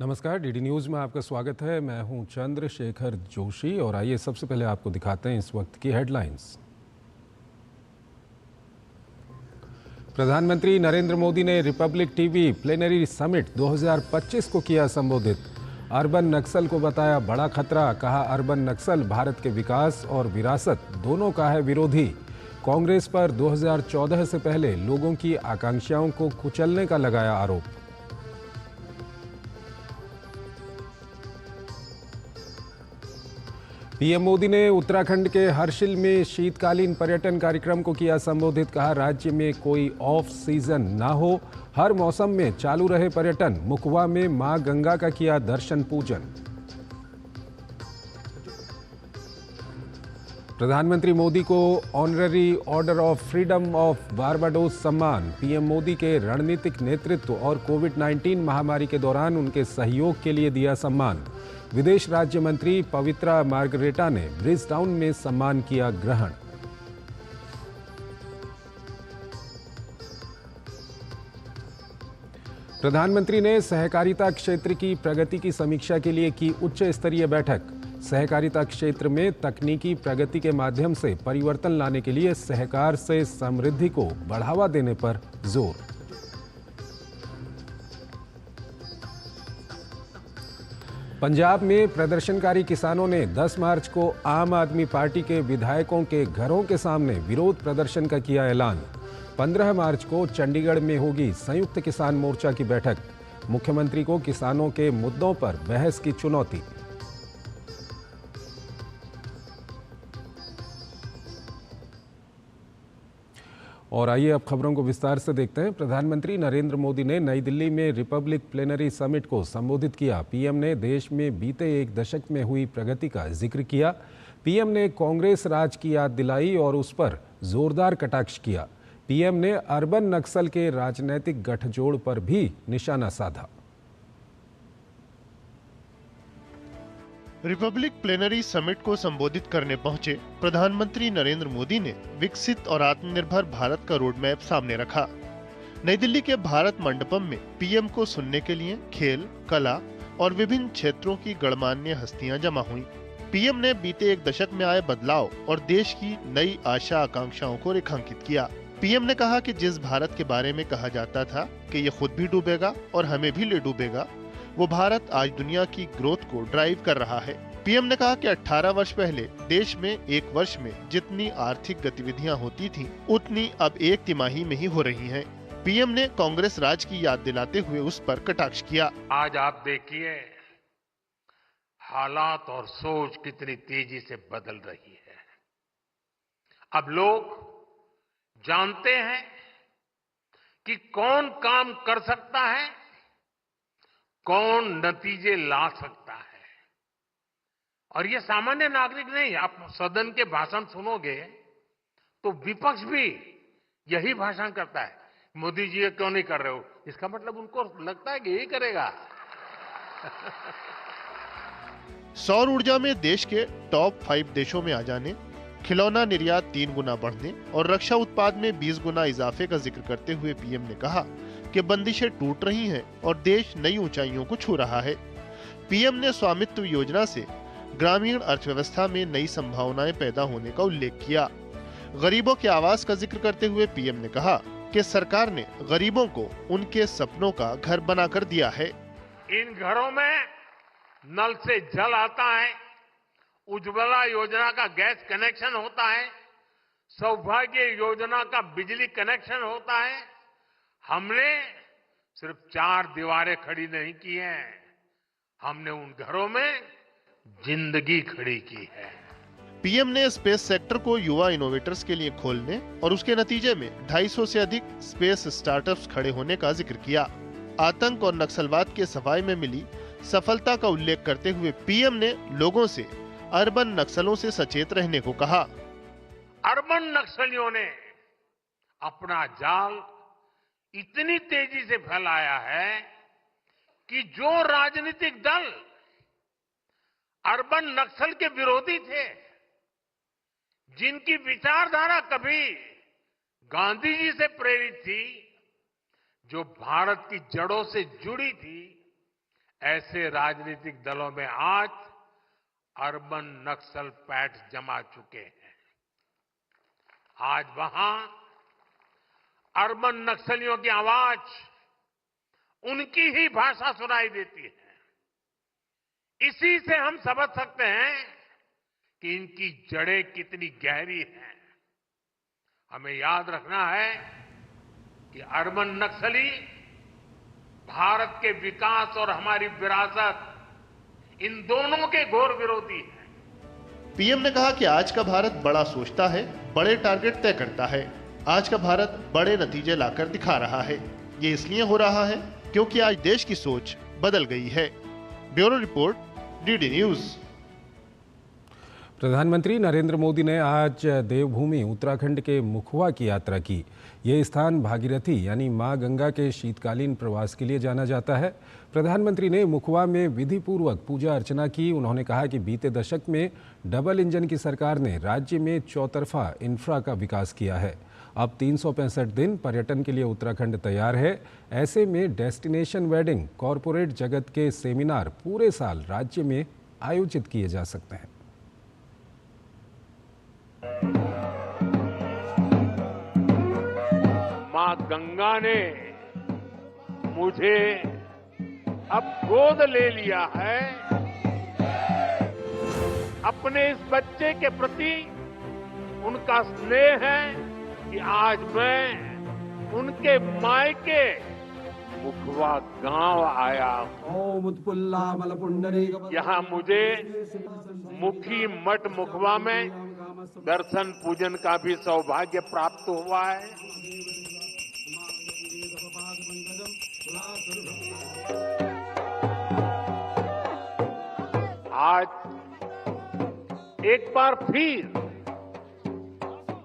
नमस्कार, DD news में आपका स्वागत है। मैं हूं चंद्रशेखर जोशी और आइए सबसे पहले आपको दिखाते हैं इस वक्त की हेडलाइंस। प्रधानमंत्री नरेंद्र मोदी ने रिपब्लिक टीवी प्लेनरी समिट 2025 को किया संबोधित। अर्बन नक्सल को बताया बड़ा खतरा, कहा अर्बन नक्सल भारत के विकास और विरासत दोनों का है विरोधी। कांग्रेस पर 2014 से पहले लोगों की आकांक्षाओं को कुचलने का लगाया आरोप। पीएम मोदी ने उत्तराखंड के हर्षिल में शीतकालीन पर्यटन कार्यक्रम को किया संबोधित, कहा राज्य में कोई ऑफ सीजन ना हो, हर मौसम में चालू रहे पर्यटन। मुखवा में मां गंगा का किया दर्शन पूजन। प्रधानमंत्री मोदी को honorary order of freedom of Barbados सम्मान। पीएम मोदी के रणनीतिक नेतृत्व और कोविड-19 महामारी के दौरान उनके सहयोग के लिए दिया सम्मान। विदेश राज्य मंत्री पवित्रा मार्गरेटा ने ब्रिजटाउन में सम्मान किया ग्रहण। प्रधानमंत्री ने सहकारिता क्षेत्र की प्रगति की समीक्षा के लिए की उच्च स्तरीय बैठक। सहकारिता क्षेत्र में तकनीकी प्रगति के माध्यम से परिवर्तन लाने के लिए सहकार से समृद्धि को बढ़ावा देने पर जोर। पंजाब में प्रदर्शनकारी किसानों ने 10 मार्च को आम आदमी पार्टी के विधायकों के घरों के सामने विरोध प्रदर्शन का किया ऐलान। 15 मार्च को चंडीगढ़ में होगी संयुक्त किसान मोर्चा की बैठक। मुख्यमंत्री को किसानों के मुद्दों पर बहस की चुनौती। और आइए अब खबरों को विस्तार से देखते हैं। प्रधानमंत्री नरेंद्र मोदी ने नई दिल्ली में रिपब्लिक प्लेनरी समिट को संबोधित किया। पीएम ने देश में बीते एक दशक में हुई प्रगति का जिक्र किया। पीएम ने कांग्रेस राज की याद दिलाई और उस पर जोरदार कटाक्ष किया। पीएम ने अर्बन नक्सल के राजनीतिक गठजोड़ पर भी निशाना साधा। रिपब्लिक प्लेनरी समिट को संबोधित करने पहुंचे प्रधानमंत्री नरेंद्र मोदी ने विकसित और आत्मनिर्भर भारत का रोड मैप सामने रखा। नई दिल्ली के भारत मंडपम में पीएम को सुनने के लिए खेल, कला और विभिन्न क्षेत्रों की गणमान्य हस्तियां जमा हुईं। पीएम ने बीते एक दशक में आए बदलाव और देश की नई आशा आकांक्षाओं को रेखांकित किया। पीएम ने कहा कि जिस भारत के बारे में कहा जाता था कि ये खुद भी डूबेगा और हमें भी ले डूबेगा, वो भारत आज दुनिया की ग्रोथ को ड्राइव कर रहा है। पीएम ने कहा कि 18 वर्ष पहले देश में एक वर्ष में जितनी आर्थिक गतिविधियां होती थीं, उतनी अब एक तिमाही में ही हो रही हैं। पीएम ने कांग्रेस राज की याद दिलाते हुए उस पर कटाक्ष किया। आज आप देखिए हालात और सोच कितनी तेजी से बदल रही है। अब लोग जानते हैं कि कौन काम कर सकता है, कौन नतीजे ला सकता है। और ये सामान्य नागरिक नहीं, आप सदन के भाषण सुनोगे तो विपक्ष भी यही भाषण करता है, मोदी जी ये क्यों नहीं कर रहे हो। इसका मतलब उनको लगता है कि यही करेगा। सौर ऊर्जा में देश के टॉप 5 देशों में आ जाने, खिलौना निर्यात 3 गुना बढ़ने और रक्षा उत्पाद में 20 गुना इजाफे का जिक्र करते हुए पीएम ने कहा कि बंदिशें टूट रही हैं और देश नई ऊंचाइयों को छू रहा है। पीएम ने स्वामित्व योजना से ग्रामीण अर्थव्यवस्था में नई संभावनाएं पैदा होने का उल्लेख किया। गरीबों के आवास का जिक्र करते हुए पीएम ने कहा कि सरकार ने गरीबों को उनके सपनों का घर बनाकर दिया है। इन घरों में नल से जल आता है, उज्ज्वला योजना का गैस कनेक्शन होता है, सौभाग्य योजना का बिजली कनेक्शन होता है। हमने सिर्फ 4 दीवारें खड़ी नहीं की हैं, हमने उन घरों में जिंदगी खड़ी की है। पीएम ने स्पेस सेक्टर को युवा इनोवेटर्स के लिए खोलने और उसके नतीजे में 250 से अधिक स्पेस स्टार्टअप्स खड़े होने का जिक्र किया। आतंक और नक्सलवाद के सफाई में मिली सफलता का उल्लेख करते हुए पीएम ने लोगों से अर्बन नक्सलों से सचेत रहने को कहा। अर्बन नक्सलियों ने अपना जाल इतनी तेजी से फैलाया है कि जो राजनीतिक दल अर्बन नक्सल के विरोधी थे, जिनकी विचारधारा कभी गांधी जी से प्रेरित थी, जो भारत की जड़ों से जुड़ी थी, ऐसे राजनीतिक दलों में आज अर्बन नक्सल पैठ जमा चुके हैं। आज वहां अर्बन नक्सलियों की आवाज, उनकी ही भाषा सुनाई देती है। इसी से हम समझ सकते हैं कि इनकी जड़ें कितनी गहरी हैं। हमें याद रखना है कि अर्बन नक्सली भारत के विकास और हमारी विरासत, इन दोनों के घोर विरोधी हैं। पीएम ने कहा कि आज का भारत बड़ा सोचता है, बड़े टारगेट तय करता है। आज का भारत बड़े नतीजे लाकर दिखा रहा है। ये इसलिए हो रहा है क्योंकि आज देश की सोच बदल गई है। Bureau report, DD news. प्रधानमंत्री नरेंद्र मोदी ने आज देवभूमि उत्तराखंड के मुखवा की यात्रा की। ये स्थान भागीरथी यानी मां गंगा के शीतकालीन प्रवास के लिए जाना जाता है। प्रधानमंत्री ने मुखवा में विधिपूर्वक पूजा अर्चना की। उन्होंने कहा कि बीते दशक में डबल इंजन की सरकार ने राज्य में चौतरफा इंफ्रा का विकास किया है। अब 365 दिन पर्यटन के लिए उत्तराखंड तैयार है। ऐसे में डेस्टिनेशन वेडिंग, कॉरपोरेट जगत के सेमिनार पूरे साल राज्य में आयोजित किए जा सकते हैं। मां गंगा ने मुझे अब गोद ले लिया है। अपने इस बच्चे के प्रति उनका स्नेह है कि आज मैं उनके मायके मुखवा गांव आया हूं। यहाँ मुझे मुखी मठ मुखवा में दर्शन पूजन का भी सौभाग्य प्राप्त हुआ है। आज एक बार फिर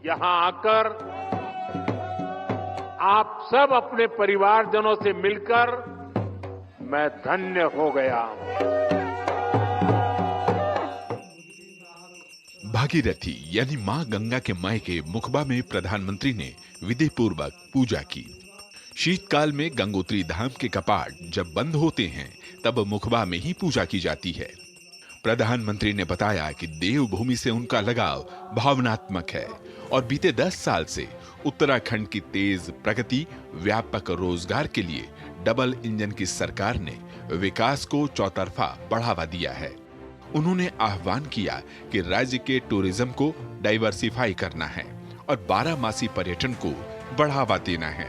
यहां आकर आप सब अपने परिवारजनों से मिलकर मैं धन्य हो गया हूं। भागीरथी यानी मां गंगा के मायके मुखबा में प्रधानमंत्री ने विधिपूर्वक पूजा की। शीतकाल में गंगोत्री धाम के कपाट जब बंद होते हैं तब मुखबा में ही पूजा की जाती है। प्रधानमंत्री ने बताया कि देवभूमि से उनका लगाव भावनात्मक है और बीते 10 साल से उत्तराखंड की तेज प्रगति, व्यापक रोजगार के लिए डबल इंजन की सरकार ने विकास को चौतरफा बढ़ावा दिया है। उन्होंने आह्वान किया कि राज्य के टूरिज्म को डाइवर्सिफाई करना है और 12 मासी पर्यटन को बढ़ावा देना है।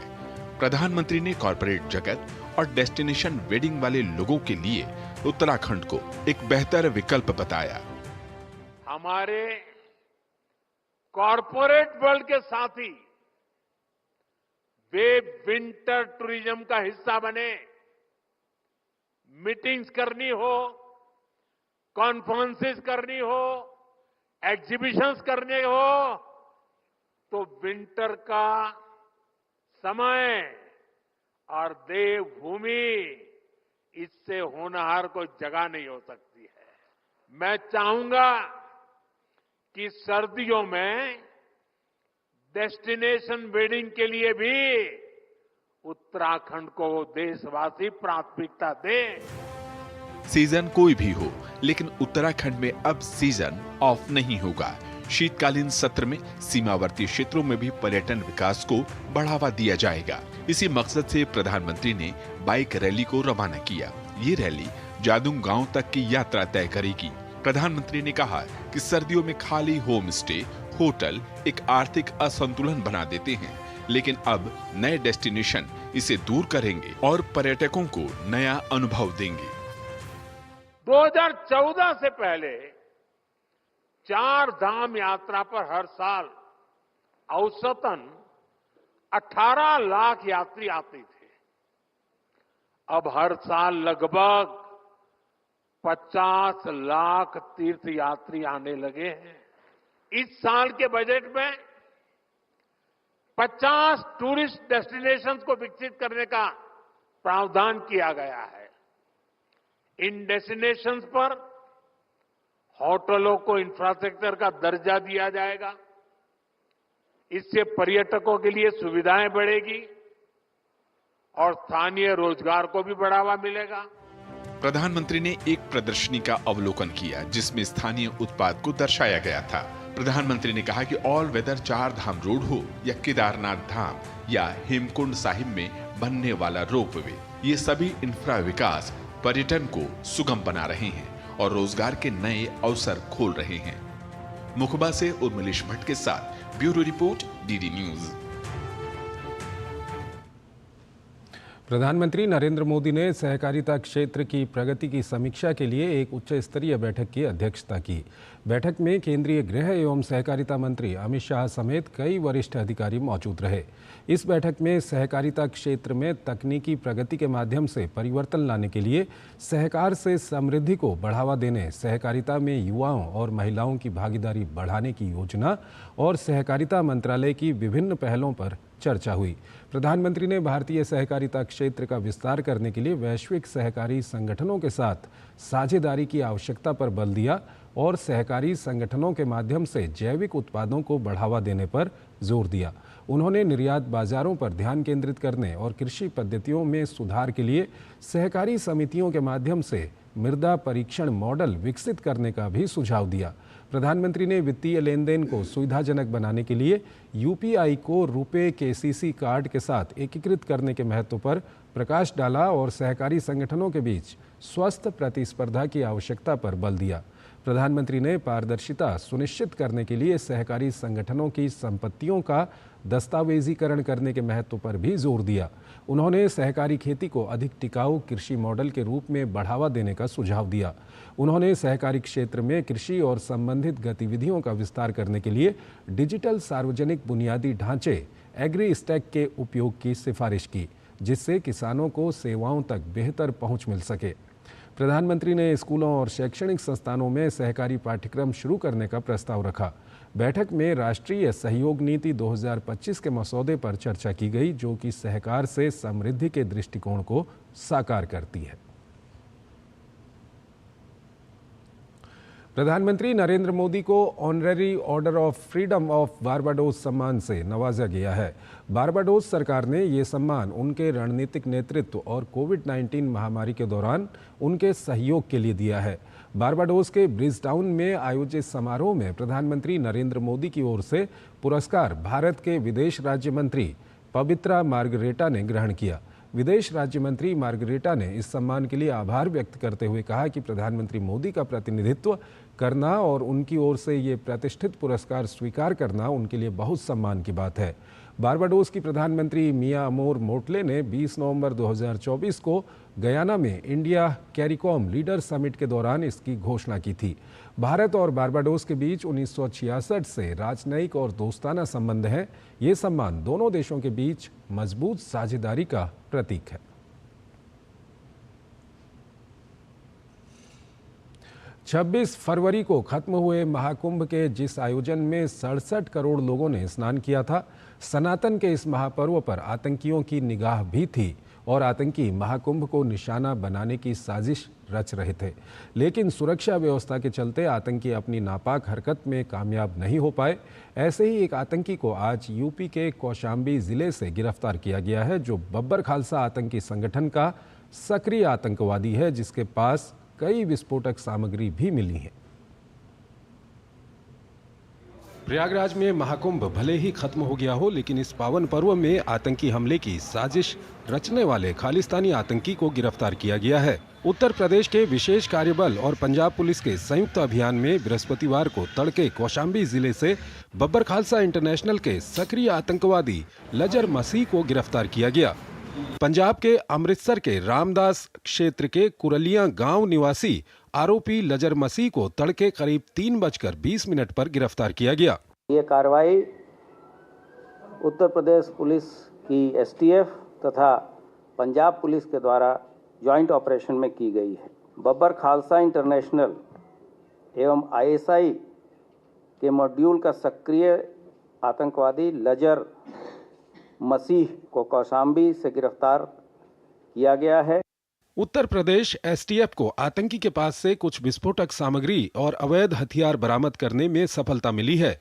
प्रधानमंत्री ने कॉरपोरेट जगत और डेस्टिनेशन वेडिंग वाले लोगों के लिए उत्तराखंड को एक बेहतर विकल्प बताया। हमारे कॉरपोरेट वर्ल्ड के साथी वे विंटर टूरिज्म का हिस्सा बने। मीटिंग्स करनी हो, कॉन्फ्रेंसेस करनी हो, एग्जीबिशंस करने हो, तो विंटर का समय और देवभूमि, इससे होनहार कोई जगह नहीं हो सकती है। मैं चाहूंगा कि सर्दियों में डेस्टिनेशन वेडिंग के लिए भी उत्तराखंड को देशवासी प्राथमिकता दें। सीजन कोई भी हो, लेकिन उत्तराखंड में अब सीजन ऑफ नहीं होगा। शीतकालीन सत्र में सीमावर्ती क्षेत्रों में भी पर्यटन विकास को बढ़ावा दिया जाएगा। इसी मकसद से प्रधानमंत्री ने बाइक रैली को रवाना किया। ये रैली जादूंग गांव तक की यात्रा तय करेगी। प्रधानमंत्री ने कहा कि सर्दियों में खाली होम स्टे, होटल एक आर्थिक असंतुलन बना देते हैं, लेकिन अब नए डेस्टिनेशन इसे दूर करेंगे और पर्यटकों को नया अनुभव देंगे। 2014 से पहले 4 धाम यात्रा पर हर साल औसतन 18 लाख यात्री आते थे। अब हर साल लगभग 50 लाख तीर्थ यात्री आने लगे हैं। इस साल के बजट में 50 टूरिस्ट डेस्टिनेशंस को विकसित करने का प्रावधान किया गया है। इन डेस्टिनेशंस पर होटलों को इंफ्रास्ट्रक्चर का दर्जा दिया जाएगा। इससे पर्यटकों के लिए सुविधाएं बढ़ेगी और स्थानीय रोजगार को भी बढ़ावा मिलेगा। प्रधानमंत्री ने एक प्रदर्शनी का अवलोकन किया जिसमें स्थानीय उत्पाद को दर्शाया गया था। प्रधानमंत्री ने कहा कि ऑल वेदर 4 धाम रोड हो या केदारनाथ धाम या हेमकुंड साहिब में बनने वाला रोपवे, ये सभी इंफ्रा विकास पर्यटन को सुगम बना रहे हैं और रोजगार के नए अवसर खोल रहे हैं। मुखबा से उर्मिलेश भट्ट के साथ ब्यूरो रिपोर्ट, डीडी न्यूज। प्रधानमंत्री नरेंद्र मोदी ने सहकारिता क्षेत्र की प्रगति की समीक्षा के लिए एक उच्च स्तरीय बैठक की अध्यक्षता की। बैठक में केंद्रीय गृह एवं सहकारिता मंत्री अमित शाह समेत कई वरिष्ठ अधिकारी मौजूद रहे। इस बैठक में सहकारिता क्षेत्र में तकनीकी प्रगति के माध्यम से परिवर्तन लाने के लिए सहकार से समृद्धि को बढ़ावा देने, सहकारिता में युवाओं और महिलाओं की भागीदारी बढ़ाने की योजना और सहकारिता मंत्रालय की विभिन्न पहलों पर चर्चा हुई। प्रधानमंत्री ने भारतीय सहकारिता क्षेत्र का विस्तार करने के लिए वैश्विक सहकारी संगठनों के साथ साझेदारी की आवश्यकता पर बल दिया और सहकारी संगठनों के माध्यम से जैविक उत्पादों को बढ़ावा देने पर जोर दिया। उन्होंने निर्यात बाजारों पर ध्यान केंद्रित करने और कृषि पद्धतियों में सुधार के लिए सहकारी समितियों के माध्यम से मृदा परीक्षण मॉडल विकसित करने का भी सुझाव दिया। प्रधानमंत्री ने वित्तीय लेन देन को सुविधाजनक बनाने के लिए यूपीआई को रुपे केसीसी कार्ड के साथ एकीकृत करने के महत्व पर प्रकाश डाला और सहकारी संगठनों के बीच स्वस्थ प्रतिस्पर्धा की आवश्यकता पर बल दिया। प्रधानमंत्री ने पारदर्शिता सुनिश्चित करने के लिए सहकारी संगठनों की संपत्तियों का दस्तावेजीकरण करने के महत्व पर भी जोर दिया। उन्होंने सहकारी खेती को अधिक टिकाऊ कृषि मॉडल के रूप में बढ़ावा देने का सुझाव दिया। उन्होंने सहकारी क्षेत्र में कृषि और संबंधित गतिविधियों का विस्तार करने के लिए डिजिटल सार्वजनिक बुनियादी ढांचे एग्री स्टैक के उपयोग की सिफारिश की, जिससे किसानों को सेवाओं तक बेहतर पहुंच मिल सके। प्रधानमंत्री ने स्कूलों और शैक्षणिक संस्थानों में सहकारी पाठ्यक्रम शुरू करने का प्रस्ताव रखा। बैठक में राष्ट्रीय सहयोग नीति 2025 के मसौदे पर चर्चा की गई, जो कि सहकार से समृद्धि के दृष्टिकोण को साकार करती है। प्रधानमंत्री नरेंद्र मोदी को honorary order of freedom of Barbados सम्मान से नवाजा गया है। बारबाडोस सरकार ने ये सम्मान उनके रणनीतिक नेतृत्व और कोविड-19 महामारी के दौरान उनके सहयोग के लिए दिया है। बारबाडोस के ब्रिजटाउन में आयोजित समारोह में प्रधानमंत्री नरेंद्र मोदी की ओर से पुरस्कार भारत के विदेश राज्य मंत्री पवित्रा मार्गरेटा ने ग्रहण किया। विदेश राज्य मंत्री मार्गरेटा ने इस सम्मान के लिए आभार व्यक्त करते हुए कहा कि प्रधानमंत्री मोदी का प्रतिनिधित्व करना और उनकी ओर से ये प्रतिष्ठित पुरस्कार स्वीकार करना उनके लिए बहुत सम्मान की बात है। बारबाडोस की प्रधानमंत्री मिया अमोर मोटले ने 20 नवंबर 2024 को गयाना में इंडिया कैरिकॉम लीडर समिट के दौरान इसकी घोषणा की थी। भारत और बारबाडोस के बीच 1966 से राजनयिक और दोस्ताना संबंध हैं। ये सम्मान दोनों देशों के बीच मजबूत साझेदारी का प्रतीक है। 26 फरवरी को खत्म हुए महाकुंभ के जिस आयोजन में 67 करोड़ लोगों ने स्नान किया था, सनातन के इस महापर्व पर आतंकियों की निगाह भी थी और आतंकी महाकुंभ को निशाना बनाने की साजिश रच रहे थे। लेकिन सुरक्षा व्यवस्था के चलते आतंकी अपनी नापाक हरकत में कामयाब नहीं हो पाए। ऐसे ही एक आतंकी को आज यूपी के कौशाम्बी जिले से गिरफ्तार किया गया है, जो बब्बर खालसा आतंकी संगठन का सक्रिय आतंकवादी है, जिसके पास कई विस्फोटक सामग्री भी मिली है। प्रयागराज में महाकुंभ भले ही खत्म हो गया हो, लेकिन इस पावन पर्व में आतंकी हमले की साजिश रचने वाले खालिस्तानी आतंकी को गिरफ्तार किया गया है। उत्तर प्रदेश के विशेष कार्यबल और पंजाब पुलिस के संयुक्त अभियान में बृहस्पतिवार को तड़के कौशाम्बी जिले से बब्बर खालसा इंटरनेशनल के सक्रिय आतंकवादी लजर मसीह को गिरफ्तार किया गया। पंजाब के अमृतसर के रामदास क्षेत्र के कुरलिया गांव निवासी आरोपी लजर मसीह को तड़के करीब 3:20 पर गिरफ्तार किया गया। ये कार्रवाई उत्तर प्रदेश पुलिस की एसटीएफ तथा पंजाब पुलिस के द्वारा ज्वाइंट ऑपरेशन में की गई है। बब्बर खालसा इंटरनेशनल एवं आईएसआई के मॉड्यूल का सक्रिय आतंकवादी लजर मसीह को कौशाम्बी से गिरफ्तार किया गया है। उत्तर प्रदेश एसटीएफ को आतंकी के पास से कुछ विस्फोटक सामग्री और अवैध हथियार बरामद करने में सफलता मिली है।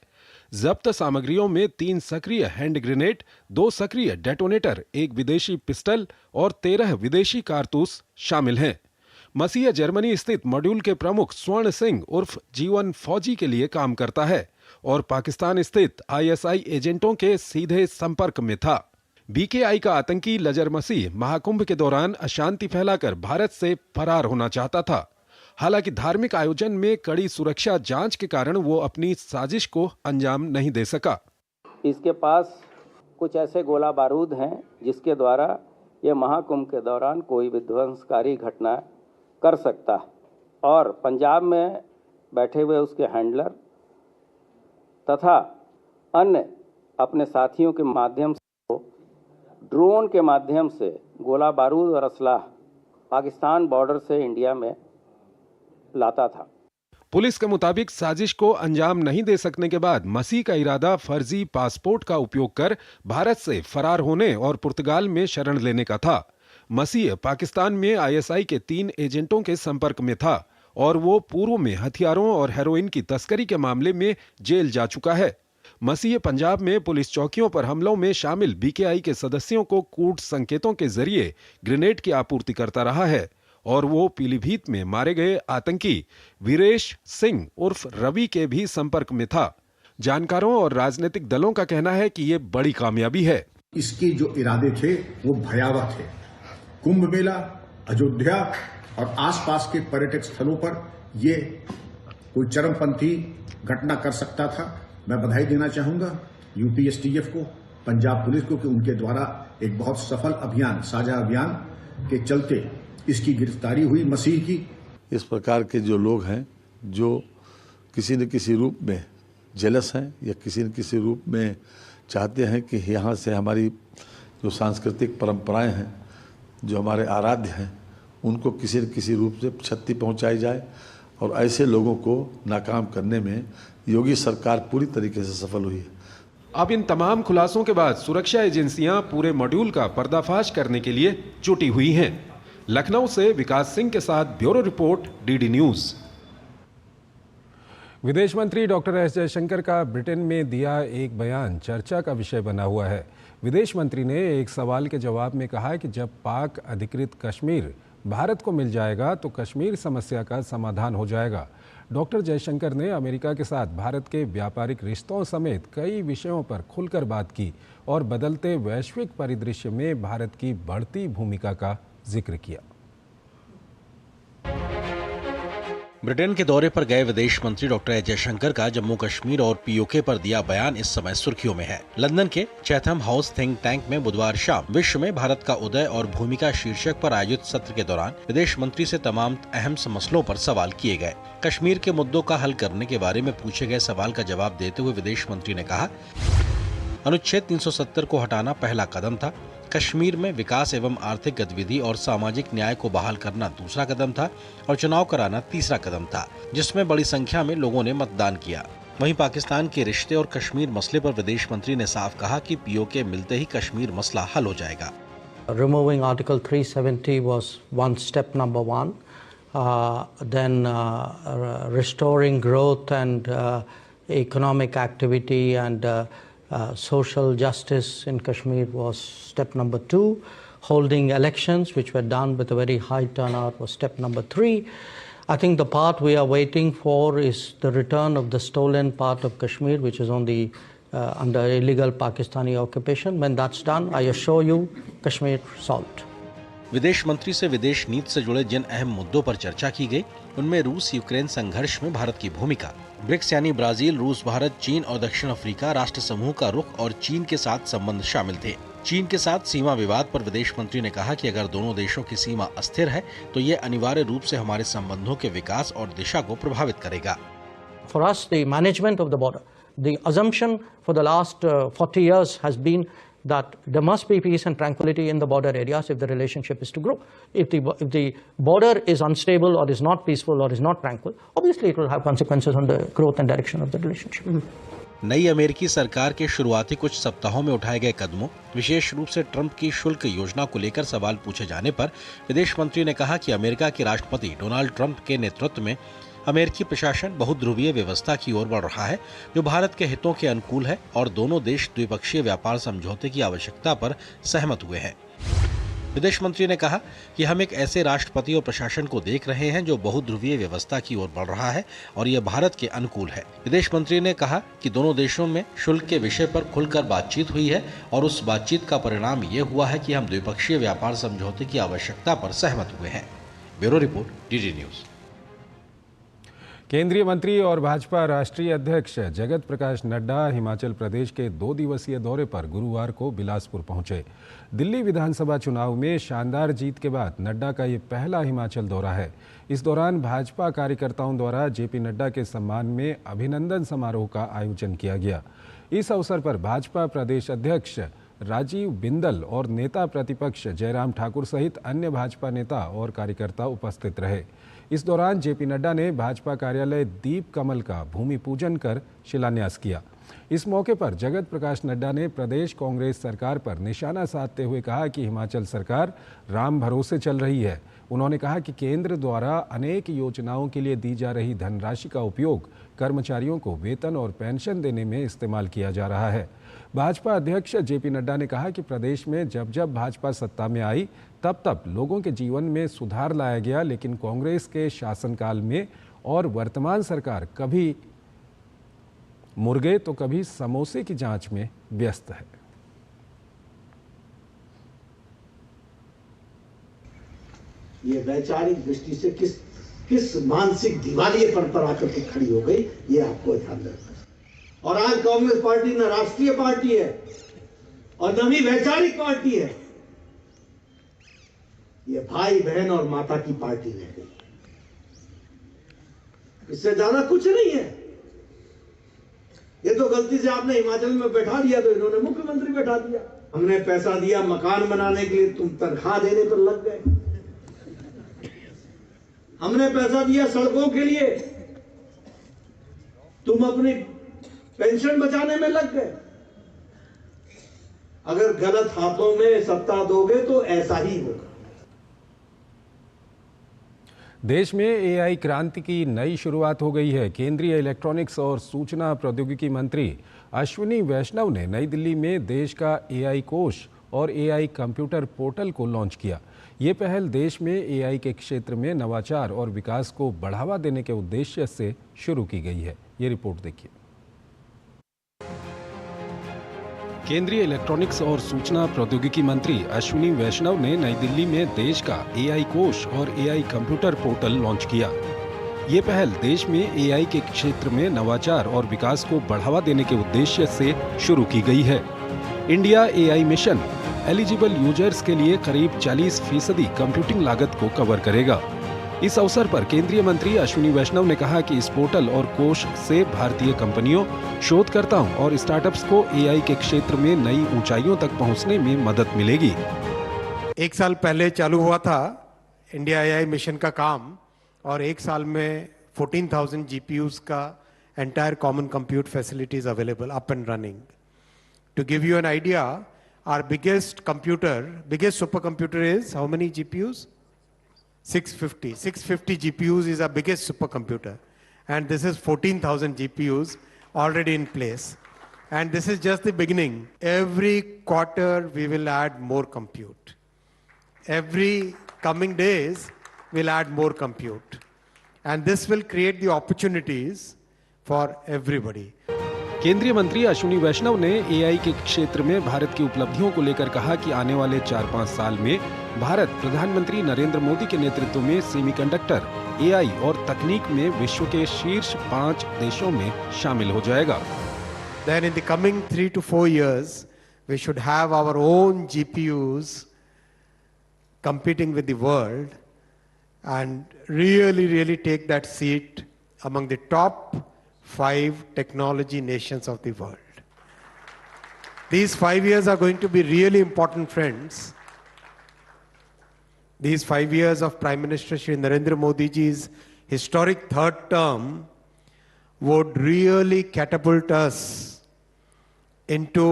जब्त सामग्रियों में 3 सक्रिय हैंड ग्रेनेड, 2 सक्रिय डेटोनेटर, 1 विदेशी पिस्टल और 13 विदेशी कारतूस शामिल हैं। मसीह जर्मनी स्थित मॉड्यूल के प्रमुख स्वर्ण सिंह उर्फ जीवन फौजी के लिए काम करता है और पाकिस्तान स्थित आईएसआई एजेंटों के सीधे संपर्क में था। बीकेआई का आतंकी लजर मसीह महाकुंभ के दौरान अशांति फैलाकर भारत से फरार होना चाहता था। हालांकि धार्मिक आयोजन में कड़ी सुरक्षा जांच के कारण वो अपनी साजिश को अंजाम नहीं दे सका। इसके पास कुछ ऐसे गोला बारूद हैं जिसके द्वारा यह महाकुंभ के दौरान कोई विध्वंसकारी घटना कर सकता है और पंजाब में बैठे हुए उसके हैंडलर तथा अन्य अपने साथियों के माध्यम से ड्रोन के माध्यम से गोला बारूद और असलाह पाकिस्तान बॉर्डर से इंडिया में लाता था। पुलिस के मुताबिक साजिश को अंजाम नहीं दे सकने के बाद मसीह का इरादा फर्जी पासपोर्ट का उपयोग कर भारत से फरार होने और पुर्तगाल में शरण लेने का था। मसीह पाकिस्तान में आईएसआई के 3 एजेंटों के संपर्क में था और वो पूर्व में हथियारों और हेरोइन की तस्करी के मामले में जेल जा चुका है। मसीह पंजाब में पुलिस चौकियों पर हमलों में शामिल बीकेआई के सदस्यों को कूट संकेतों के जरिए ग्रेनेड की आपूर्ति करता रहा है और वो पीलीभीत में मारे गए आतंकी वीरेश सिंह उर्फ रवि के भी संपर्क में था। जानकारों और राजनीतिक दलों का कहना है कि ये बड़ी कामयाबी है। इसके जो इरादे थे वो भयावह थे। कुंभ मेला, अयोध्या और आसपास के पर्यटक स्थलों पर ये कोई चरमपंथी घटना कर सकता था। मैं बधाई देना चाहूंगा यूपी एसटीएफ को, पंजाब पुलिस को कि उनके द्वारा एक बहुत सफल अभियान, साझा अभियान के चलते इसकी गिरफ्तारी हुई मसीह की। इस प्रकार के जो लोग हैं जो किसी न किसी रूप में जेलस हैं या किसी न किसी रूप में चाहते हैं कि यहाँ से हमारी जो सांस्कृतिक परंपराएं हैं, जो हमारे आराध्य हैं, उनको किसी न किसी रूप से क्षति पहुंचाई जाए और ऐसे लोगों को नाकाम करने में योगी सरकार पूरी तरीके से सफल हुई है। अब इन तमाम खुलासों के बाद सुरक्षा एजेंसियां पूरे मॉड्यूल का पर्दाफाश करने के लिए जुटी हुई हैं। लखनऊ से विकास सिंह के साथ ब्यूरो रिपोर्ट, डीडी न्यूज। विदेश मंत्री डॉक्टर एस जयशंकर का ब्रिटेन में दिया एक बयान चर्चा का विषय बना हुआ है। विदेश मंत्री ने एक सवाल के जवाब में कहा कि जब पाक अधिकृत कश्मीर भारत को मिल जाएगा तो कश्मीर समस्या का समाधान हो जाएगा। डॉक्टर जयशंकर ने अमेरिका के साथ भारत के व्यापारिक रिश्तों समेत कई विषयों पर खुलकर बात की और बदलते वैश्विक परिदृश्य में भारत की बढ़ती भूमिका का जिक्र किया। ब्रिटेन के दौरे पर गए विदेश मंत्री डॉक्टर एस जयशंकर का जम्मू कश्मीर और पीओके पर दिया बयान इस समय सुर्खियों में है। लंदन के चैथम हाउस थिंक टैंक में बुधवार शाम विश्व में भारत का उदय और भूमिका शीर्षक पर आयोजित सत्र के दौरान विदेश मंत्री से तमाम अहम मसलों पर सवाल किए गए। कश्मीर के मुद्दों का हल करने के बारे में पूछे गए सवाल का जवाब देते हुए विदेश मंत्री ने कहा, अनुच्छेद 370 को हटाना पहला कदम था। कश्मीर में विकास एवं आर्थिक गतिविधि और सामाजिक न्याय को बहाल करना दूसरा कदम था और चुनाव कराना तीसरा कदम था, जिसमें बड़ी संख्या में लोगों ने मतदान किया। वहीं पाकिस्तान के रिश्ते और कश्मीर मसले पर विदेश मंत्री ने साफ कहा कि पीओके मिलते ही कश्मीर मसला हल हो जाएगा। Removing Article 370 was one step number one. Then restoring growth and economic activity and social justice in Kashmir was step number 2. Holding elections, which were done with a very high turnout, was step number 3. I think the part we are waiting for is the return of the stolen part of Kashmir, which is on the under illegal Pakistani occupation. When that's done, I assure you, Kashmir solved. विदेश मंत्री से विदेश नीति से जुड़े जिन अहम मुद्दों पर चर्चा की गई, उनमें रूस यूक्रेन संघर्ष में भारत की भूमिका, ब्रिक्स यानी ब्राजील, रूस, भारत, चीन और दक्षिण अफ्रीका राष्ट्र समूह का रुख और चीन के साथ संबंध शामिल थे। चीन के साथ सीमा विवाद पर विदेश मंत्री ने कहा कि अगर दोनों देशों की सीमा अस्थिर है तो ये अनिवार्य रूप से हमारे संबंधों के विकास और दिशा को प्रभावित करेगा। For us, the management of the border, the assumption for the last 40 years has been that there must be peace and tranquility in the border areas if the relationship is to grow. If the border is unstable or is not peaceful or is not tranquil, obviously it will have consequences on the growth and direction of the relationship. नई अमेरिकी सरकार के शुरुआती कुछ सप्ताहों में उठाए गए कदमों, विशेष रूप से ट्रंप की शुल्क योजना को लेकर सवाल पूछे जाने पर विदेश मंत्री ने कहा कि अमेरिका के राष्ट्रपति डोनाल्ड ट्रंप के नेतृत्व में अमेरिकी प्रशासन बहुध्रुवीय व्यवस्था की ओर बढ़ रहा है, जो भारत के हितों के अनुकूल है और दोनों देश द्विपक्षीय व्यापार समझौते की आवश्यकता पर सहमत हुए हैं। विदेश मंत्री ने कहा कि हम एक ऐसे राष्ट्रपति और प्रशासन को देख रहे हैं जो बहुध्रुवीय व्यवस्था की ओर बढ़ रहा है और यह भारत के अनुकूल है। विदेश मंत्री ने कहा कि दोनों देशों में शुल्क के विषय पर खुलकर बातचीत हुई है और उस बातचीत का परिणाम ये हुआ है कि हम द्विपक्षीय व्यापार समझौते की आवश्यकता पर सहमत हुए हैं। Bureau report, DD news. केंद्रीय मंत्री और भाजपा राष्ट्रीय अध्यक्ष जगत प्रकाश नड्डा हिमाचल प्रदेश के 2 दिवसीय दौरे पर गुरुवार को बिलासपुर पहुंचे। दिल्ली विधानसभा चुनाव में शानदार जीत के बाद नड्डा का ये पहला हिमाचल दौरा है। इस दौरान भाजपा कार्यकर्ताओं द्वारा जेपी नड्डा के सम्मान में अभिनंदन समारोह का आयोजन किया गया। इस अवसर पर भाजपा प्रदेश अध्यक्ष राजीव बिंदल और नेता प्रतिपक्ष जयराम ठाकुर सहित अन्य भाजपा नेता और कार्यकर्ता उपस्थित रहे। इस दौरान जेपी नड्डा ने भाजपा कार्यालय दीप कमल का भूमि पूजन कर शिलान्यास किया। इस मौके पर जगत प्रकाश नड्डा ने प्रदेश कांग्रेस सरकार पर निशाना साधते हुए कहा कि हिमाचल सरकार राम भरोसे चल रही है। उन्होंने कहा कि केंद्र द्वारा अनेक योजनाओं के लिए दी जा रही धनराशि का उपयोग कर्मचारियों को वेतन और पेंशन देने में इस्तेमाल किया जा रहा है। भाजपा अध्यक्ष जेपी नड्डा ने कहा कि प्रदेश में जब जब भाजपा सत्ता में आई तब तब लोगों के जीवन में सुधार लाया गया, लेकिन कांग्रेस के शासनकाल में और वर्तमान सरकार कभी मुर्गे तो कभी समोसे की जांच में व्यस्त है। ये वैचारिक दृष्टि से किस मानसिक दिवालियेपन पर आकर के खड़ी हो गई, ये आपको ध्यान रखना है। और आज कांग्रेस पार्टी न राष्ट्रीय पार्टी है और न ही वैचारिक पार्टी है, ये भाई बहन और माता की पार्टी रह गई। इससे ज्यादा कुछ नहीं है। ये तो गलती से आपने हिमाचल में बैठा दिया तो इन्होंने मुख्यमंत्री बैठा दिया। हमने पैसा दिया मकान बनाने के लिए, तुम तनख्वाह देने पर लग गए। हमने पैसा दिया सड़कों के लिए, तुम अपनी पेंशन बचाने में लग गए। अगर गलत हाथों में सत्ता दोगे तो ऐसा ही होगा। देश में एआई क्रांति की नई शुरुआत हो गई है। केंद्रीय इलेक्ट्रॉनिक्स और सूचना प्रौद्योगिकी मंत्री अश्विनी वैष्णव ने नई दिल्ली में देश का एआई कोष और एआई कंप्यूटर पोर्टल को लॉन्च किया। ये पहल देश में एआई के क्षेत्र में नवाचार और विकास को बढ़ावा देने के उद्देश्य से शुरू की गई है। ये रिपोर्ट देखिए। केंद्रीय इलेक्ट्रॉनिक्स और सूचना प्रौद्योगिकी मंत्री अश्विनी वैष्णव ने नई दिल्ली में देश का एआई कोष और एआई कंप्यूटर पोर्टल लॉन्च किया। ये पहल देश में एआई के क्षेत्र में नवाचार और विकास को बढ़ावा देने के उद्देश्य से शुरू की गई है। India AI mission eligible users के लिए करीब 40% कंप्यूटिंग लागत को कवर करेगा। इस अवसर पर केंद्रीय मंत्री अश्विनी वैष्णव ने कहा कि इस पोर्टल और कोष से भारतीय कंपनियों, शोधकर्ताओं और स्टार्टअप्स को एआई के क्षेत्र में नई ऊंचाइयों तक पहुंचने में मदद मिलेगी। 1 साल पहले चालू हुआ था इंडिया एआई मिशन का काम और 1 साल में 14,000 GPUs का entire common compute facilities available up and running. To give you an idea, our biggest supercomputer is how many GPUs? 650. 650 GPUs is our biggest supercomputer. And this is 14,000 GPUs already in place. And this is just the beginning. Every quarter we will add more compute. Every coming days we'll add more compute. And this will create the opportunities for everybody. केंद्रीय मंत्री अश्विनी वैष्णव ने AI के क्षेत्र में भारत की उपलब्धियों को लेकर कहा कि आने वाले 4-5 साल में भारत प्रधानमंत्री नरेंद्र मोदी के नेतृत्व में सेमीकंडक्टर, एआई और तकनीक में विश्व के शीर्ष 5 देशों में शामिल हो जाएगा। Then in the coming 3 to 4 years, we should have our own GPUs competing with the world and really take that seat among the top 5 technology nations of the world. These 5 years are going to be really important, friends. These 5 years of Prime Minister Shri Narendra Modi ji's historic 3rd term would really catapult us into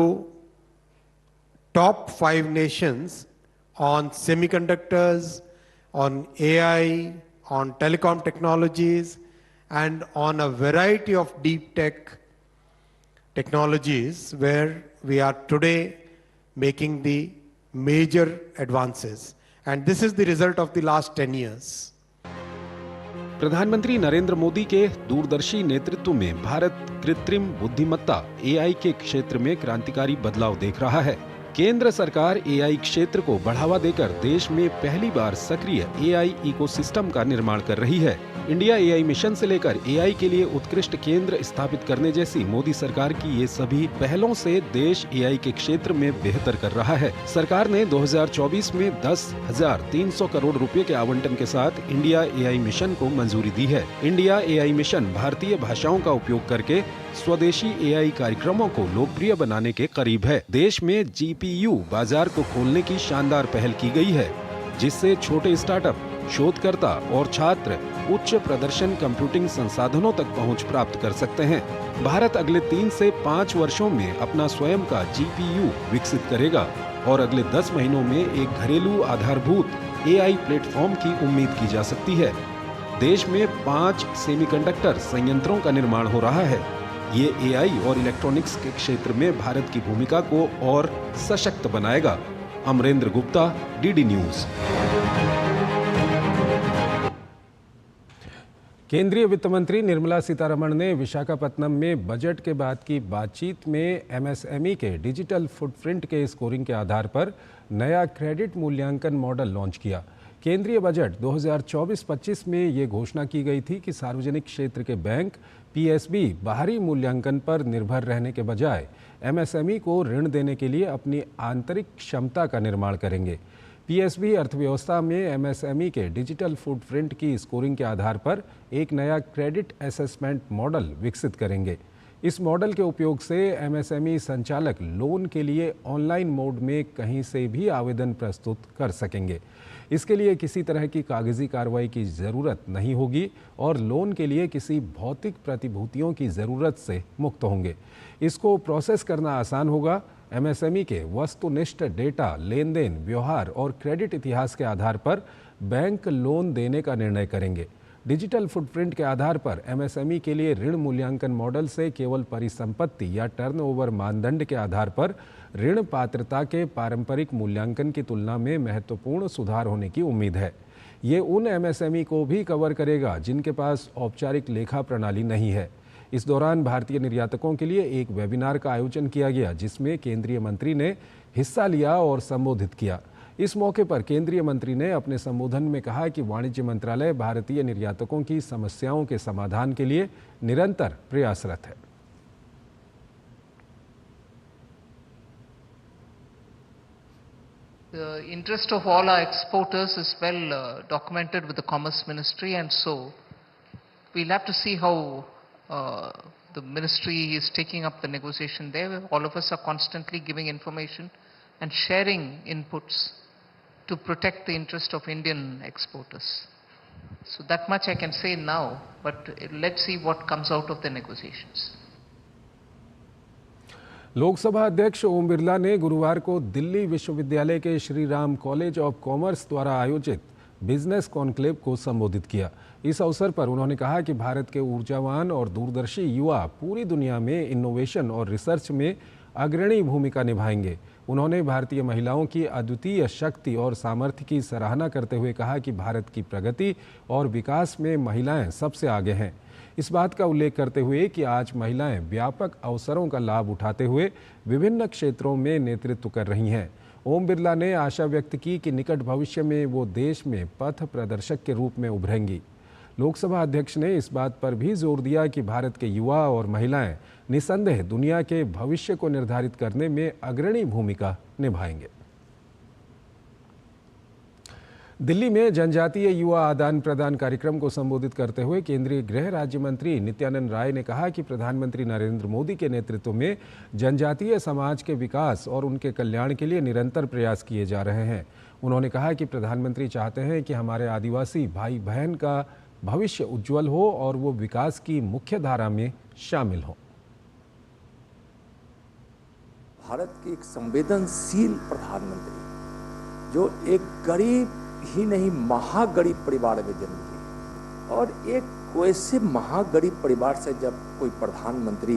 top 5 nations on semiconductors, on AI, on telecom technologies, and on a variety of deep tech technologies where we are today making the major advances. And this is the result of the last 10 years. प्रधानमंत्री नरेंद्र मोदी के दूरदर्शी नेतृत्व में भारत कृत्रिम बुद्धिमत्ता AI के क्षेत्र में क्रांतिकारी बदलाव देख रहा है। केंद्र सरकार AI क्षेत्र को बढ़ावा देकर देश में पहली बार सक्रिय AI इकोसिस्टम का निर्माण कर रही है। इंडिया AI मिशन से लेकर AI के लिए उत्कृष्ट केंद्र स्थापित करने जैसी मोदी सरकार की ये सभी पहलों से देश AI के क्षेत्र में बेहतर कर रहा है। सरकार ने 2024 में 10,300 करोड़ रुपए के आवंटन के साथ इंडिया AI मिशन को मंजूरी दी है। इंडिया AI मिशन भारतीय भाषाओं का उपयोग करके स्वदेशी AI कार्यक्रमों को लोकप्रिय बनाने के करीब है। देश में GPU बाजार को खोलने की शानदार पहल की गई है, जिससे छोटे स्टार्टअप, शोधकर्ता और छात्र उच्च प्रदर्शन कंप्यूटिंग संसाधनों तक पहुंच प्राप्त कर सकते हैं। भारत अगले 3 से 5 वर्षों में अपना स्वयं का GPU विकसित करेगा और अगले 10 महीनों में एक घरेलू आधारभूत AI प्लेटफॉर्म की उम्मीद की जा सकती है। देश में 5 सेमीकंडक्टर संयंत्रों का निर्माण हो रहा है। ये AI और इलेक्ट्रॉनिक्स के क्षेत्र में भारत की भूमिका को और सशक्त बनाएगा। Amrendra Gupta, DD news. केंद्रीय वित्त मंत्री निर्मला सीतारमण ने विशाखापत्तनम में बजट के बाद की बातचीत में MSME के डिजिटल फुटप्रिंट के स्कोरिंग के आधार पर नया क्रेडिट मूल्यांकन मॉडल लॉन्च किया। केंद्रीय बजट 2024-25 में ये घोषणा की गई थी कि सार्वजनिक क्षेत्र के बैंक PSB बाहरी मूल्यांकन पर निर्भर रहने के बजाय MSME को ऋण देने के लिए अपनी आंतरिक क्षमता का निर्माण करेंगे। PSB अर्थव्यवस्था में MSME के डिजिटल फुटप्रिंट की स्कोरिंग के आधार पर एक नया क्रेडिट असेसमेंट मॉडल विकसित करेंगे। इस मॉडल के उपयोग से MSME संचालक लोन के लिए ऑनलाइन मोड में कहीं से भी आवेदन प्रस्तुत कर सकेंगे। इसके लिए किसी तरह की कागजी कार्रवाई की ज़रूरत नहीं होगी और लोन के लिए किसी भौतिक प्रतिभूतियों की ज़रूरत से मुक्त होंगे। इसको प्रोसेस करना आसान होगा। MSME के वस्तुनिष्ठ डेटा, लेन देन, व्यवहार और क्रेडिट इतिहास के आधार पर बैंक लोन देने का निर्णय करेंगे। डिजिटल फुटप्रिंट के आधार पर MSME के लिए ऋण मूल्यांकन मॉडल से केवल परिसंपत्ति या टर्नओवर मानदंड के आधार पर ऋण पात्रता के पारंपरिक मूल्यांकन की तुलना में महत्वपूर्ण सुधार होने की उम्मीद है। ये उन MSME को भी कवर करेगा जिनके पास औपचारिक लेखा प्रणाली नहीं है। इस दौरान भारतीय निर्यातकों के लिए एक वेबिनार का आयोजन किया गया, जिसमें केंद्रीय मंत्री ने हिस्सा लिया और संबोधित किया। इस मौके पर केंद्रीय मंत्री ने अपने संबोधन में कहा कि वाणिज्य मंत्रालय भारतीय निर्यातकों की समस्याओं के समाधान के लिए निरंतर प्रयासरत है। The interest of all our exporters is well documented with the Commerce Ministry, and so we'll have to see how the ministry is taking up the negotiation there. All of us are constantly giving information and sharing inputs to protect the interest of Indian exporters. So that much I can say now, but let's see what comes out of the negotiations. Lok Sabha अध्यक्ष ओम बिरला ने गुरुवार को दिल्ली विश्वविद्यालय के Shri Ram college of commerce द्वारा आयोजित business conclave को संबोधित किया। इस अवसर पर उन्होंने कहा कि भारत के ऊर्जावान और दूरदर्शी युवा पूरी दुनिया में इनोवेशन और रिसर्च में अग्रणी भूमिका निभाएंगे। उन्होंने भारतीय महिलाओं की अद्वितीय शक्ति और सामर्थ्य की सराहना करते हुए कहा कि भारत की प्रगति और विकास में महिलाएं सबसे आगे हैं। इस बात का उल्लेख करते हुए कि आज महिलाएं व्यापक अवसरों का लाभ उठाते हुए विभिन्न क्षेत्रों में नेतृत्व कर रही हैं। ओम बिरला ने आशा व्यक्त की कि निकट भविष्य में वो देश में पथ प्रदर्शक के रूप में उभरेंगी। लोकसभा अध्यक्ष ने इस बात पर भी जोर दिया कि भारत के युवा और महिलाएं निसंदेह दुनिया के भविष्य को निर्धारित करने में अग्रणी भूमिका निभाएंगे। दिल्ली में जनजातीय युवा आदान प्रदान कार्यक्रम को संबोधित करते हुए केंद्रीय गृह राज्य मंत्री नित्यानंद राय ने कहा कि प्रधानमंत्री नरेंद्र मोदी के नेतृत्व में जनजातीय समाज के विकास और उनके कल्याण के लिए निरंतर प्रयास किए जा रहे हैं। उन्होंने कहा कि प्रधानमंत्री चाहते हैं कि हमारे आदिवासी भाई बहन का भविष्य उज्जवल हो और वो विकास की मुख्य धारा में शामिल हो। भारत के एक संवेदनशील प्रधानमंत्री जो एक गरीब ही नहीं महागरीब परिवार में जन्म लिए और एक तो ऐसे महागरीब परिवार से जब कोई प्रधानमंत्री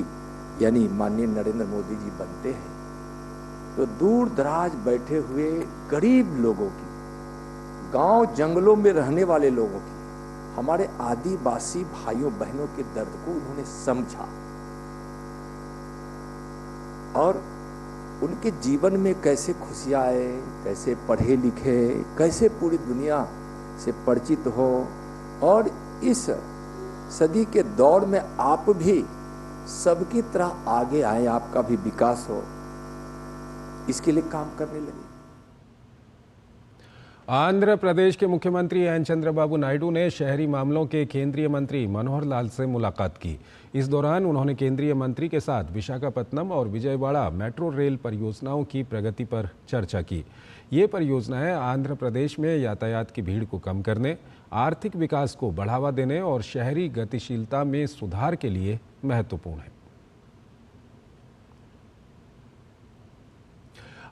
यानी माननीय नरेंद्र मोदी जी बनते हैं तो दूर दराज बैठे हुए गरीब लोगों की, गांव जंगलों में रहने वाले लोगों की, हमारे आदिवासी भाइयों बहनों के दर्द को उन्होंने समझा और उनके जीवन में कैसे खुशियां आए, कैसे पढ़े लिखे, कैसे पूरी दुनिया से परिचित हो और इस सदी के दौर में आप भी सबकी तरह आगे आए, आपका भी विकास हो, इसके लिए काम करने लगे। आंध्र प्रदेश के मुख्यमंत्री एन चंद्रबाबू नायडू ने शहरी मामलों के केंद्रीय मंत्री मनोहर लाल से मुलाकात की। इस दौरान उन्होंने केंद्रीय मंत्री के साथ विशाखापत्तनम और विजयवाड़ा मेट्रो रेल परियोजनाओं की प्रगति पर चर्चा की। ये परियोजनाएं आंध्र प्रदेश में यातायात की भीड़ को कम करने, आर्थिक विकास को बढ़ावा देने और शहरी गतिशीलता में सुधार के लिए महत्वपूर्ण है।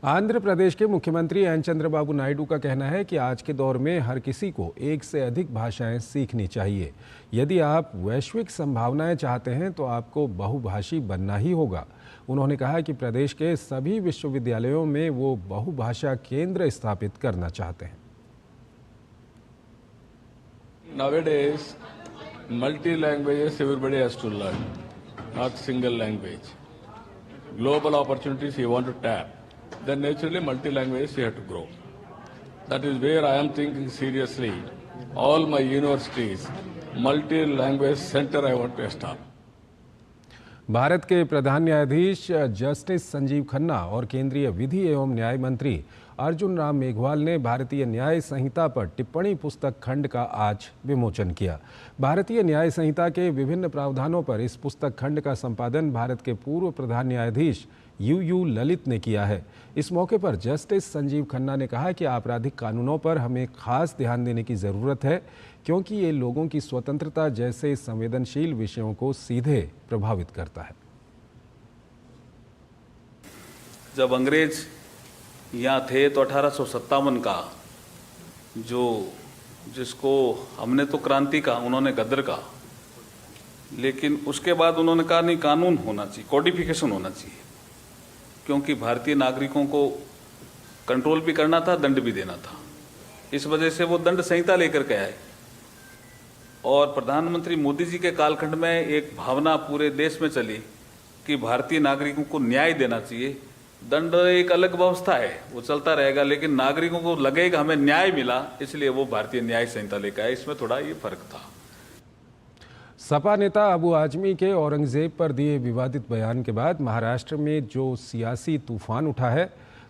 आंध्र प्रदेश के मुख्यमंत्री एन चंद्रबाबू नायडू का कहना है कि आज के दौर में हर किसी को एक से अधिक भाषाएं सीखनी चाहिए। यदि आप वैश्विक संभावनाएं चाहते हैं तो आपको बहुभाषी बनना ही होगा। उन्होंने कहा कि प्रदेश के सभी विश्वविद्यालयों में वो बहुभाषा केंद्र स्थापित करना चाहते हैं। Nowadays, multi-languages everybody has to learn, not single language. Global opportunities you want to tap, then naturally multi-languages you have to grow. That is where I am thinking seriously. All my universities, multi-language center I want to establish. Bharat के प्रधान न्यायाधीश justice Sanjeev Khanna और केंद्रीय विधि एवं न्याय मंत्री अर्जुन राम मेघवाल ने भारतीय न्याय संहिता पर टिप्पणी पुस्तक खंड का आज विमोचन किया। भारतीय न्याय संहिता के विभिन्न प्रावधानों पर इस पुस्तक खंड का संपादन भारत के पूर्व प्रधान न्यायाधीश यू ललित ने किया है। इस मौके पर जस्टिस संजीव खन्ना ने कहा कि आपराधिक कानूनों पर हमें खास ध्यान देने की ज़रूरत है, क्योंकि ये लोगों की स्वतंत्रता जैसे संवेदनशील विषयों को सीधे प्रभावित करता है। जब अंग्रेज यहाँ थे तो 1857 का जिसको हमने तो क्रांति का, उन्होंने गदर का, लेकिन उसके बाद उन्होंने कहा नहीं, कानून होना चाहिए, कोडिफिकेशन होना चाहिए, क्योंकि भारतीय नागरिकों को कंट्रोल भी करना था, दंड भी देना था। इस वजह से वो दंड संहिता लेकर के आए और प्रधानमंत्री मोदी जी के कालखंड में एक भावना पूरे देश में चली कि भारतीय नागरिकों को न्याय देना चाहिए। दंड एक अलग व्यवस्था है, वो चलता रहेगा, लेकिन नागरिकों को लगेगा हमें न्याय मिला, इसलिए वो भारतीय न्याय संहिता लेकर आए। इसमें थोड़ा ये फर्क था। सपा नेता अबू आजमी के औरंगजेब पर दिए विवादित बयान के बाद महाराष्ट्र में जो सियासी तूफान उठा है,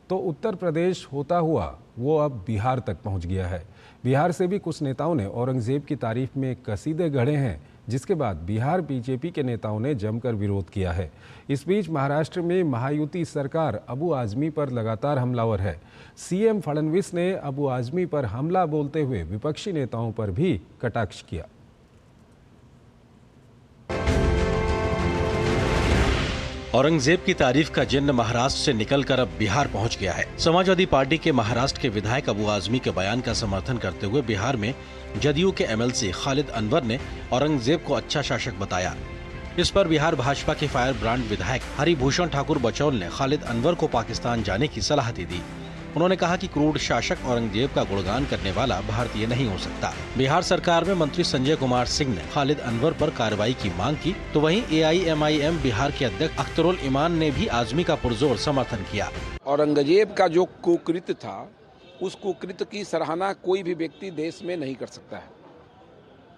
तो उत्तर प्रदेश होता हुआ वो अब बिहार तक पहुंच गया है। बिहार से भी कुछ नेताओं ने औरंगजेब की तारीफ में कसीदे गढ़े हैं, जिसके बाद बिहार बीजेपी के नेताओं ने जमकर विरोध किया है। इस बीच महाराष्ट्र में महायुति सरकार अबू आजमी पर लगातार हमलावर है। सीएम फडणवीस ने अबू आजमी पर हमला बोलते हुए विपक्षी नेताओं पर भी कटाक्ष किया। औरंगजेब की तारीफ का जिन्न महाराष्ट्र से निकलकर अब बिहार पहुंच गया है। समाजवादी पार्टी के महाराष्ट्र के विधायक अबू आजमी के बयान का समर्थन करते हुए बिहार में जदयू के एमएलसी खालिद अनवर ने औरंगजेब को अच्छा शासक बताया। इस पर बिहार भाजपा के फायर ब्रांड विधायक हरिभूषण ठाकुर बचौल ने खालिद अनवर को पाकिस्तान जाने की सलाह दे दी। उन्होंने कहा कि क्रूर शासक औरंगजेब का गुणगान करने वाला भारतीय नहीं हो सकता। बिहार सरकार में मंत्री संजय कुमार सिंह ने खालिद अनवर पर कार्रवाई की मांग की, तो वहीं AIMIM बिहार के अध्यक्ष अख्तरुल इमान ने भी आजमी का पुरजोर समर्थन किया। औरंगजेब का जो कुकृत्य था, उस कुकृत्य की सराहना कोई भी व्यक्ति देश में नहीं कर सकता है।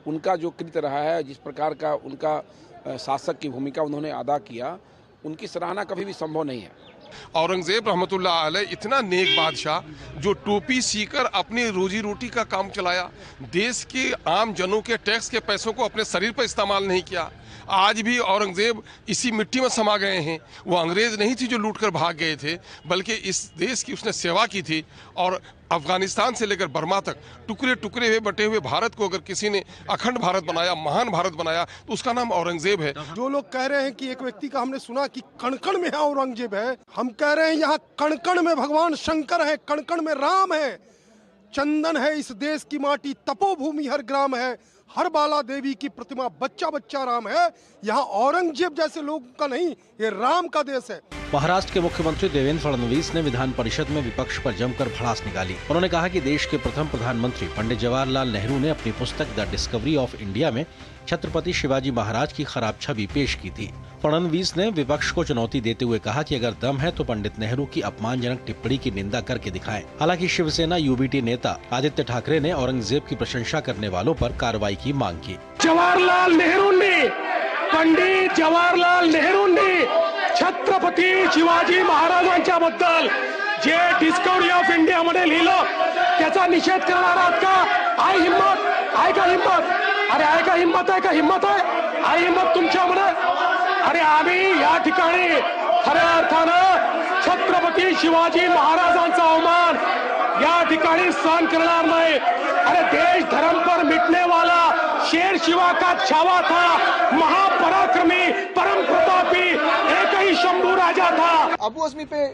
उनका जो कृत्य रहा है, जिस प्रकार का उनका शासक की भूमिका उन्होंने अदा किया, उनकी सराहना कभी भी संभव नहीं है। औरंगजेब रहमतुल्लाह अलैह इतना नेक बादशाह जो टोपी सीकर अपनी रोजी रोटी का काम चलाया, देश के आम जनों के टैक्स के पैसों को अपने शरीर पर इस्तेमाल नहीं किया। आज भी औरंगजेब इसी मिट्टी में समा गए हैं। वो अंग्रेज नहीं थी जो लूटकर भाग गए थे, बल्कि इस देश की उसने सेवा की थी। और अफगानिस्तान से लेकर बर्मा तक टुकड़े टुकड़े हुए बटे हुए भारत को अगर किसी ने अखंड भारत बनाया, महान भारत बनाया, तो उसका नाम औरंगजेब है। जो लोग कह रहे हैं कि एक व्यक्ति का हमने सुना कि कण-कण में औरंगजेब है, हम कह रहे हैं यहाँ कण-कण में भगवान शंकर है, कण-कण में राम है। चंदन है इस देश की माटी, तपोभूमि हर ग्राम है। हर बाला देवी की प्रतिमा बच्चा बच्चा राम है। यहाँ औरंगजेब जैसे लोगों का नहीं, ये राम का देश है। महाराष्ट्र के मुख्यमंत्री देवेंद्र फडणवीस ने विधान परिषद में विपक्ष पर जमकर भड़ास निकाली। उन्होंने कहा कि देश के प्रथम प्रधानमंत्री पंडित जवाहरलाल नेहरू ने अपनी पुस्तक द डिस्कवरी ऑफ इंडिया में छत्रपति शिवाजी महाराज की खराब छवि पेश की थी। फडणवीस ने विपक्ष को चुनौती देते हुए कहा कि अगर दम है तो पंडित नेहरू की अपमानजनक टिप्पणी की निंदा करके दिखाएं। हालांकि शिवसेना यूबीटी नेता आदित्य ठाकरे ने औरंगजेब की प्रशंसा करने वालों पर कार्रवाई की मांग की। जवाहरलाल नेहरू ने, पंडित जवाहरलाल नेहरू ने छत्रपती शिवाजी महाराजांच्या बद्दल जे डिस्कवरी ऑफ इंडिया मध्ये लिहिलं त्याचा निषेध करणार आहात का? आहे हिम्मत? आहे का हिम्मत? अरे आहे का हिम्मत? आहे का हिम्मत? आहे हिम्मत तुमच्यामध्ये? अरे आम्ही या ठिकाणी खऱ्या अर्थानं छत्रपती शिवाजी महाराजांचा अवमान या ठिकाणी सहन करणार नाही। अरे देश धर्म पर मिटने वाला शेर शिवा का छावा था, महापराक्रमी परम प्रतापी एक ही शंभू राजा था। अबू आजमी पे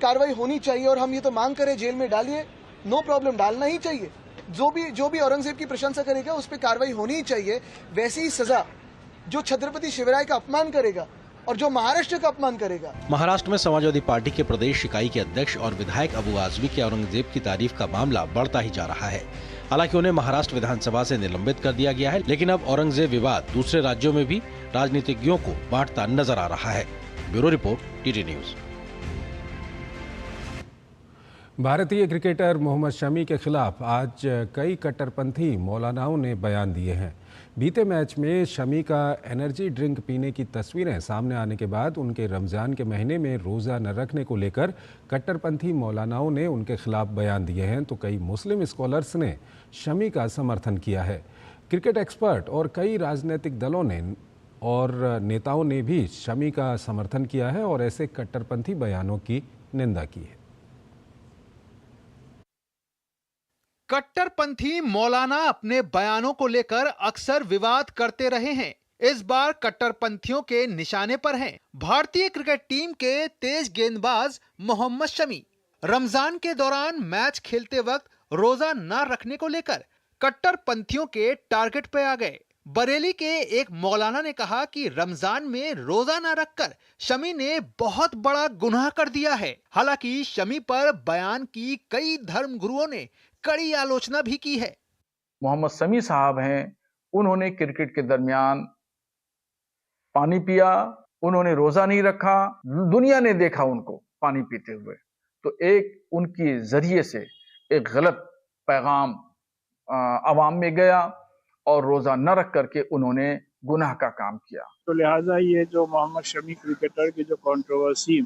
कार्रवाई होनी चाहिए और हम ये तो मांग करें जेल में डालिए, नो प्रॉब्लम, डालना ही चाहिए। जो भी औरंगजेब की प्रशंसा करेगा उस पर कार्रवाई होनी ही चाहिए। वैसी ही सजा जो छत्रपति शिवराय का अपमान करेगा और जो महाराष्ट्र का अपमान करेगा। महाराष्ट्र में समाजवादी पार्टी के प्रदेश इकाई के अध्यक्ष और विधायक अबू आजमी के औरंगजेब की तारीफ का मामला बढ़ता ही जा रहा है। हालांकि उन्हें महाराष्ट्र विधानसभा से निलंबित कर दिया गया है, लेकिन अब औरंगजेब विवाद दूसरे राज्यों में भी राजनीतिज्ञों को बांटता नजर आ रहा है। Bureau report, TT news. भारतीय क्रिकेटर मोहम्मद शमी के खिलाफ आज कई कट्टरपंथी मौलानाओं ने बयान दिए हैं। बीते मैच में शमी का एनर्जी ड्रिंक पीने की तस्वीरें सामने आने के बाद उनके रमज़ान के महीने में रोज़ा न रखने को लेकर कट्टरपंथी मौलानाओं ने उनके खिलाफ बयान दिए हैं, तो कई मुस्लिम स्कॉलर्स ने शमी का समर्थन किया है। क्रिकेट एक्सपर्ट और कई राजनीतिक दलों ने और नेताओं ने भी शमी का समर्थन किया है और ऐसे कट्टरपंथी बयानों की निंदा की है। कट्टरपंथी मौलाना अपने बयानों को लेकर अक्सर विवाद करते रहे हैं। इस बार कट्टरपंथियों के निशाने पर हैं भारतीय क्रिकेट टीम के तेज गेंदबाज मोहम्मद शमी। रमजान के दौरान मैच खेलते वक्त रोजा न रखने को लेकर कट्टरपंथियों के टारगेट पे आ गए। बरेली के एक मौलाना ने कहा कि रमजान में रोजा न रखकर शमी ने बहुत बड़ा गुनाह कर दिया है। हालांकि शमी पर बयान की कई धर्म गुरुओं ने कड़ी आलोचना भी की है। मोहम्मद शमी साहब हैं, उन्होंने क्रिकेट के दरमियान पानी पिया, उन्होंने रोजा नहीं रखा, दुनिया ने देखा उनको पानी पीते हुए, तो एक उनकी जरिए से एक गलत पैगाम आवाम में गया और रोजा न रख करके उन्होंने गुनाह का काम किया। तो लिहाजा ये जो मोहम्मद शमी क्रिकेटर की जो कंट्रोवर्सी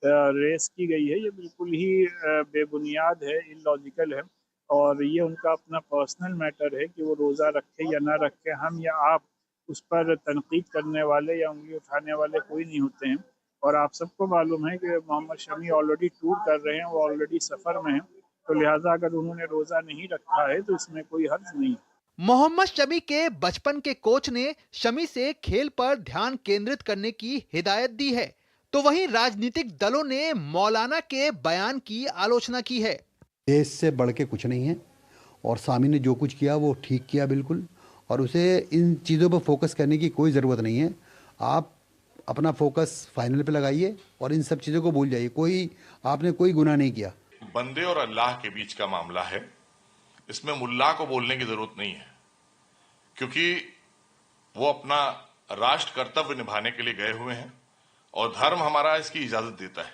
रेस की गई है, ये बिल्कुल ही बेबुनियाद है, इलॉजिकल है और ये उनका अपना पर्सनल मैटर है कि वो रोज़ा रखे या ना रखे। हम या आप उस पर तनकीद करने वाले या उंगली उठाने वाले कोई नहीं होते हैं। और आप सबको मालूम है कि मोहम्मद शमी ऑलरेडी टूर कर रहे हैं, वो ऑलरेडी सफ़र में हैं, तो लिहाजा अगर उन्होंने रोज़ा नहीं रखा है तो इसमें कोई हर्ज नहीं है। मोहम्मद शमी के बचपन के कोच ने शमी से खेल पर ध्यान केंद्रित करने की हिदायत दी है, तो वहीं राजनीतिक दलों ने मौलाना के बयान की आलोचना की है। देश से बढ़ के कुछ नहीं है और शामी ने जो कुछ किया वो ठीक किया बिल्कुल, और उसे इन चीज़ों पर फोकस करने की कोई ज़रूरत नहीं है। आप अपना फोकस फाइनल पे लगाइए और इन सब चीज़ों को भूल जाइए। आपने कोई गुनाह नहीं किया। बंदे और अल्लाह के बीच का मामला है, इसमें मुल्ला को बोलने की जरूरत नहीं है, क्योंकि वो अपना राष्ट्र कर्तव्य निभाने के लिए गए हुए हैं और धर्म हमारा इसकी इजाजत देता है,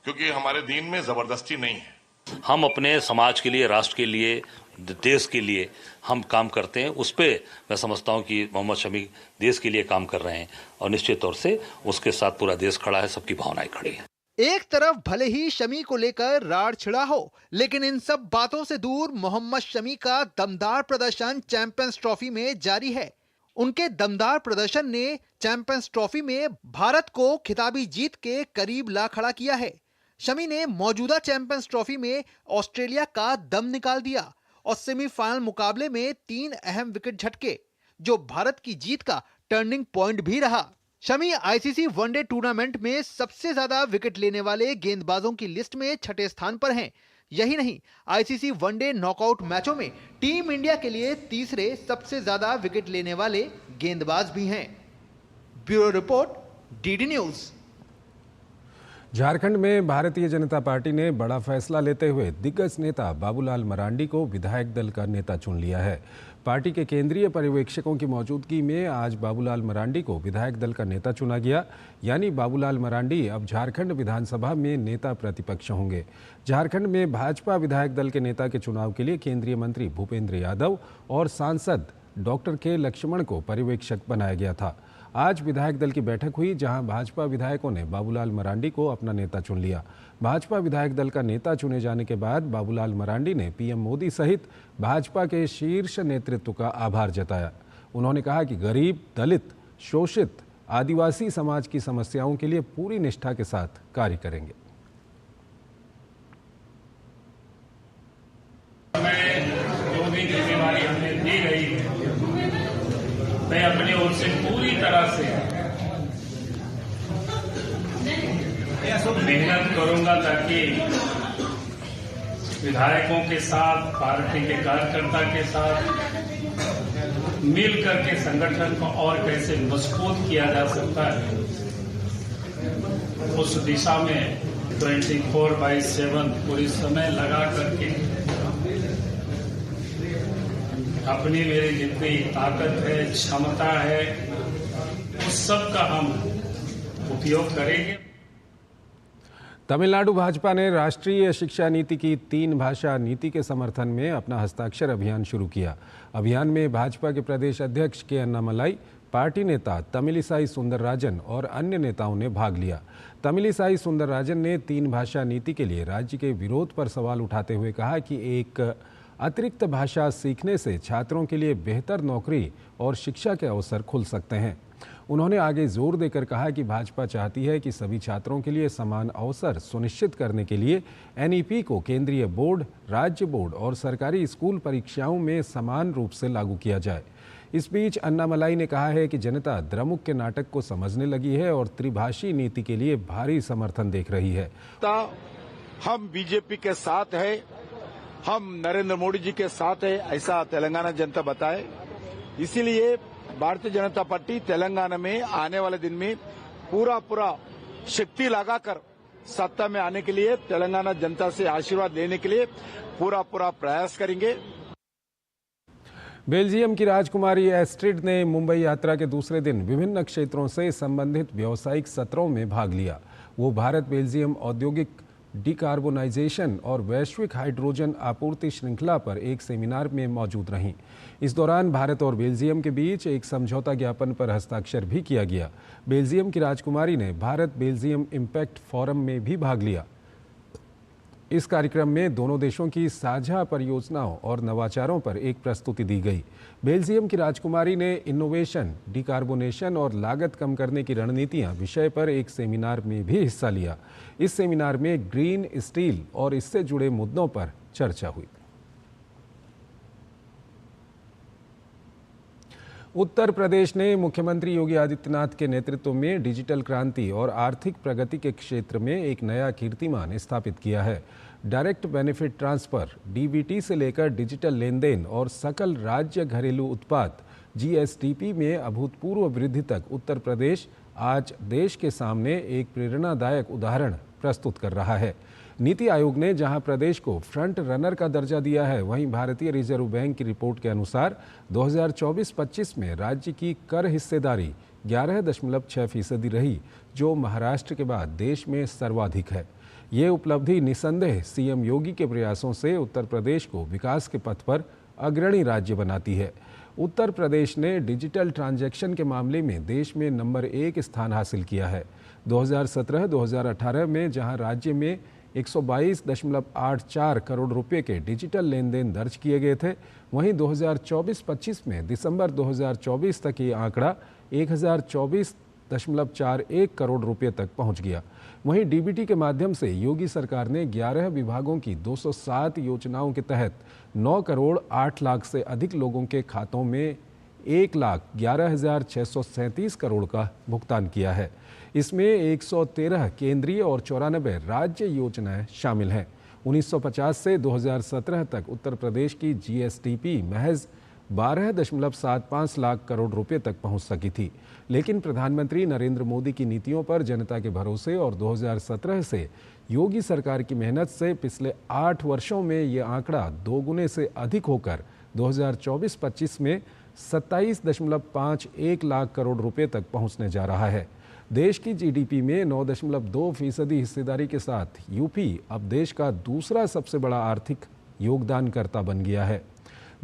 क्योंकि हमारे दीन में जबरदस्ती नहीं है। हम अपने समाज के लिए, राष्ट्र के लिए, देश के लिए हम काम करते हैं। उस पे मैं समझता हूं कि मोहम्मद शमी देश के लिए काम कर रहे हैं और निश्चित तौर से उसके साथ पूरा देश खड़ा है, सबकी भावनाएं खड़ी हैं। एक तरफ भले ही शमी को लेकर राड़ छिड़ा हो, लेकिन इन सब बातों से दूर मोहम्मद शमी का दमदार प्रदर्शन चैंपियंस ट्रॉफी में जारी है। उनके दमदार प्रदर्शन ने चैंपियंस ट्रॉफी में भारत को खिताबी जीत के करीब ला खड़ा किया है। शमी ने मौजूदा चैंपियंस ट्रॉफी में ऑस्ट्रेलिया का दम निकाल दिया और सेमीफाइनल मुकाबले में 3 अहम विकेट झटके, जो भारत की जीत का टर्निंग पॉइंट भी रहा। शमी आईसीसी वनडे टूर्नामेंट में सबसे ज्यादा विकेट लेने वाले गेंदबाजों की लिस्ट में 6ठे स्थान पर हैं। यही नहीं, आईसीसी वनडे नॉकआउट मैचों में टीम इंडिया के लिए तीसरे सबसे ज्यादा विकेट लेने वाले गेंदबाज भी हैं। Bureau report, DD news. Jharkhand में भारतीय जनता पार्टी ने बड़ा फैसला लेते हुए दिग्गज नेता बाबूलाल मरांडी को विधायक दल का नेता चुन लिया है। पार्टी के केंद्रीय पर्यवेक्षकों की मौजूदगी में आज बाबूलाल मरांडी को विधायक दल का नेता चुना गया। यानी बाबूलाल मरांडी अब झारखंड विधानसभा में नेता प्रतिपक्ष होंगे। झारखंड में भाजपा विधायक दल के नेता के चुनाव के लिए केंद्रीय मंत्री भूपेंद्र यादव और सांसद डॉक्टर के लक्ष्मण को पर्यवेक्षक बनाया गया था। आज विधायक दल की बैठक हुई, जहां भाजपा विधायकों ने बाबूलाल मरांडी को अपना नेता चुन लिया। भाजपा विधायक दल का नेता चुने जाने के बाद बाबूलाल मरांडी ने पीएम मोदी सहित भाजपा के शीर्ष नेतृत्व का आभार जताया। उन्होंने कहा कि गरीब, दलित, शोषित, आदिवासी समाज की समस्याओं के लिए पूरी निष्ठा के साथ कार्य करेंगे। जो भी जिम्मेवारी हमें दी गई है, मैं अपनी ओर से पूरी तरह से मेहनत करूंगा ताकि विधायकों के साथ, पार्टी के कार्यकर्ता के साथ मिलकर के संगठन को और कैसे मजबूत किया जा सकता है, उस दिशा में 24/7 पूरी समय लगा करके अपनी मेरी जितनी ताकत है, क्षमता है, उस सब का हम उपयोग करेंगे। तमिलनाडु भाजपा ने राष्ट्रीय शिक्षा नीति की 3 भाषा नीति के समर्थन में अपना हस्ताक्षर अभियान शुरू किया। अभियान में भाजपा के प्रदेश अध्यक्ष के अन्नामलाई, पार्टी नेता तमिलिसाई सुंदरराजन और अन्य नेताओं ने भाग लिया। तमिलिसाई सुंदरराजन ने 3 भाषा नीति के लिए राज्य के विरोध पर सवाल उठाते हुए कहा कि एक अतिरिक्त भाषा सीखने से छात्रों के लिए बेहतर नौकरी और शिक्षा के अवसर खुल सकते हैं। उन्होंने आगे जोर देकर कहा कि भाजपा चाहती है कि सभी छात्रों के लिए समान अवसर सुनिश्चित करने के लिए एनईपी को केंद्रीय बोर्ड, राज्य बोर्ड और सरकारी स्कूल परीक्षाओं में समान रूप से लागू किया जाए। इस बीच अन्नामलाई ने कहा है कि जनता द्रमुक के नाटक को समझने लगी है और त्रिभाषी नीति के लिए भारी समर्थन देख रही है। हम बीजेपी के साथ है, हम नरेंद्र मोदी जी के साथ है, ऐसा तेलंगाना जनता बताए। इसीलिए भारतीय जनता पार्टी तेलंगाना में आने वाले दिन में पूरा शक्ति लगाकर सत्ता में आने के लिए, तेलंगाना जनता से आशीर्वाद लेने के लिए पूरा प्रयास करेंगे। बेल्जियम की राजकुमारी एस्ट्रिड ने मुंबई यात्रा के दूसरे दिन विभिन्न क्षेत्रों से संबंधित व्यावसायिक सत्रों में भाग लिया। वो भारत बेल्जियम औद्योगिक डिकार्बोनाइजेशन और वैश्विक हाइड्रोजन आपूर्ति श्रृंखला पर एक सेमिनार में मौजूद रहीं। इस दौरान भारत और बेल्जियम के बीच एक समझौता ज्ञापन पर हस्ताक्षर भी किया गया। बेल्जियम की राजकुमारी ने भारत बेल्जियम इम्पैक्ट फोरम में भी भाग लिया। इस कार्यक्रम में दोनों देशों की साझा परियोजनाओं और नवाचारों पर एक प्रस्तुति दी गई। बेल्जियम की राजकुमारी ने इनोवेशन, डिकार्बोनेशन और लागत कम करने की रणनीतियां विषय पर एक सेमिनार में भी हिस्सा लिया। इस सेमिनार में ग्रीन स्टील और इससे जुड़े मुद्दों पर चर्चा हुई। उत्तर प्रदेश ने मुख्यमंत्री योगी आदित्यनाथ के नेतृत्व में डिजिटल क्रांति और आर्थिक प्रगति के क्षेत्र में एक नया कीर्तिमान स्थापित किया है। डायरेक्ट बेनिफिट ट्रांसफर डीबीटी से लेकर डिजिटल लेन देन और सकल राज्य घरेलू उत्पाद जीएसडीपी में अभूतपूर्व वृद्धि तक उत्तर प्रदेश आज देश के सामने एक प्रेरणादायक उदाहरण प्रस्तुत कर रहा है। नीति आयोग ने जहां प्रदेश को फ्रंट रनर का दर्जा दिया है, वहीं भारतीय रिजर्व बैंक की रिपोर्ट के अनुसार 2024-25 में राज्य की कर हिस्सेदारी 11.6% रही, जो महाराष्ट्र के बाद देश में सर्वाधिक है। ये उपलब्धि निसंदेह सीएम योगी के प्रयासों से उत्तर प्रदेश को विकास के पथ पर अग्रणी राज्य बनाती है। उत्तर प्रदेश ने डिजिटल ट्रांजैक्शन के मामले में देश में नंबर 1 स्थान हासिल किया है। 2017-2018 में जहां राज्य में 122.84 करोड़ रुपए के डिजिटल लेन देन दर्ज किए गए थे, वहीं 2024-25 में दिसंबर 2024 तक ये आंकड़ा 1024.41 करोड़ रुपए तक पहुंच गया। वहीं डीबीटी के माध्यम से योगी सरकार ने 11 विभागों की 207 योजनाओं के तहत 9 करोड़ 8 लाख से अधिक लोगों के खातों में 1,11,637 करोड़ का भुगतान किया है। इसमें 113 केंद्रीय और 94 राज्य योजनाएं शामिल हैं। 1950 से 2017 तक उत्तर प्रदेश की जीएसडीपी महज 12.75 लाख करोड़ रुपए तक पहुंच सकी थी। लेकिन प्रधानमंत्री नरेंद्र मोदी की नीतियों पर जनता के भरोसे और 2017 से योगी सरकार की मेहनत से पिछले 8 वर्षों में ये आंकड़ा 2 गुने से अधिक होकर 2024-25 में 27.51 लाख करोड़ रुपए तक पहुंचने जा रहा है। देश की जीडीपी में 9.2% हिस्सेदारी के साथ यूपी अब देश का दूसरा सबसे बड़ा आर्थिक योगदानकर्ता बन गया है।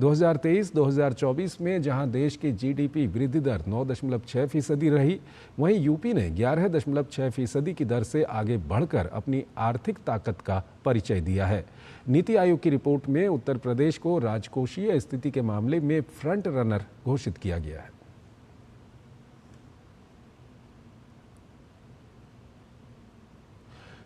2023-2024 में जहां देश की जीडीपी वृद्धि दर 9.6% रही, वहीं यूपी ने 11.6% की दर से आगे बढ़कर अपनी आर्थिक ताकत का परिचय दिया है। नीति आयोग की रिपोर्ट में उत्तर प्रदेश को राजकोषीय स्थिति के मामले में फ्रंट रनर घोषित किया गया है।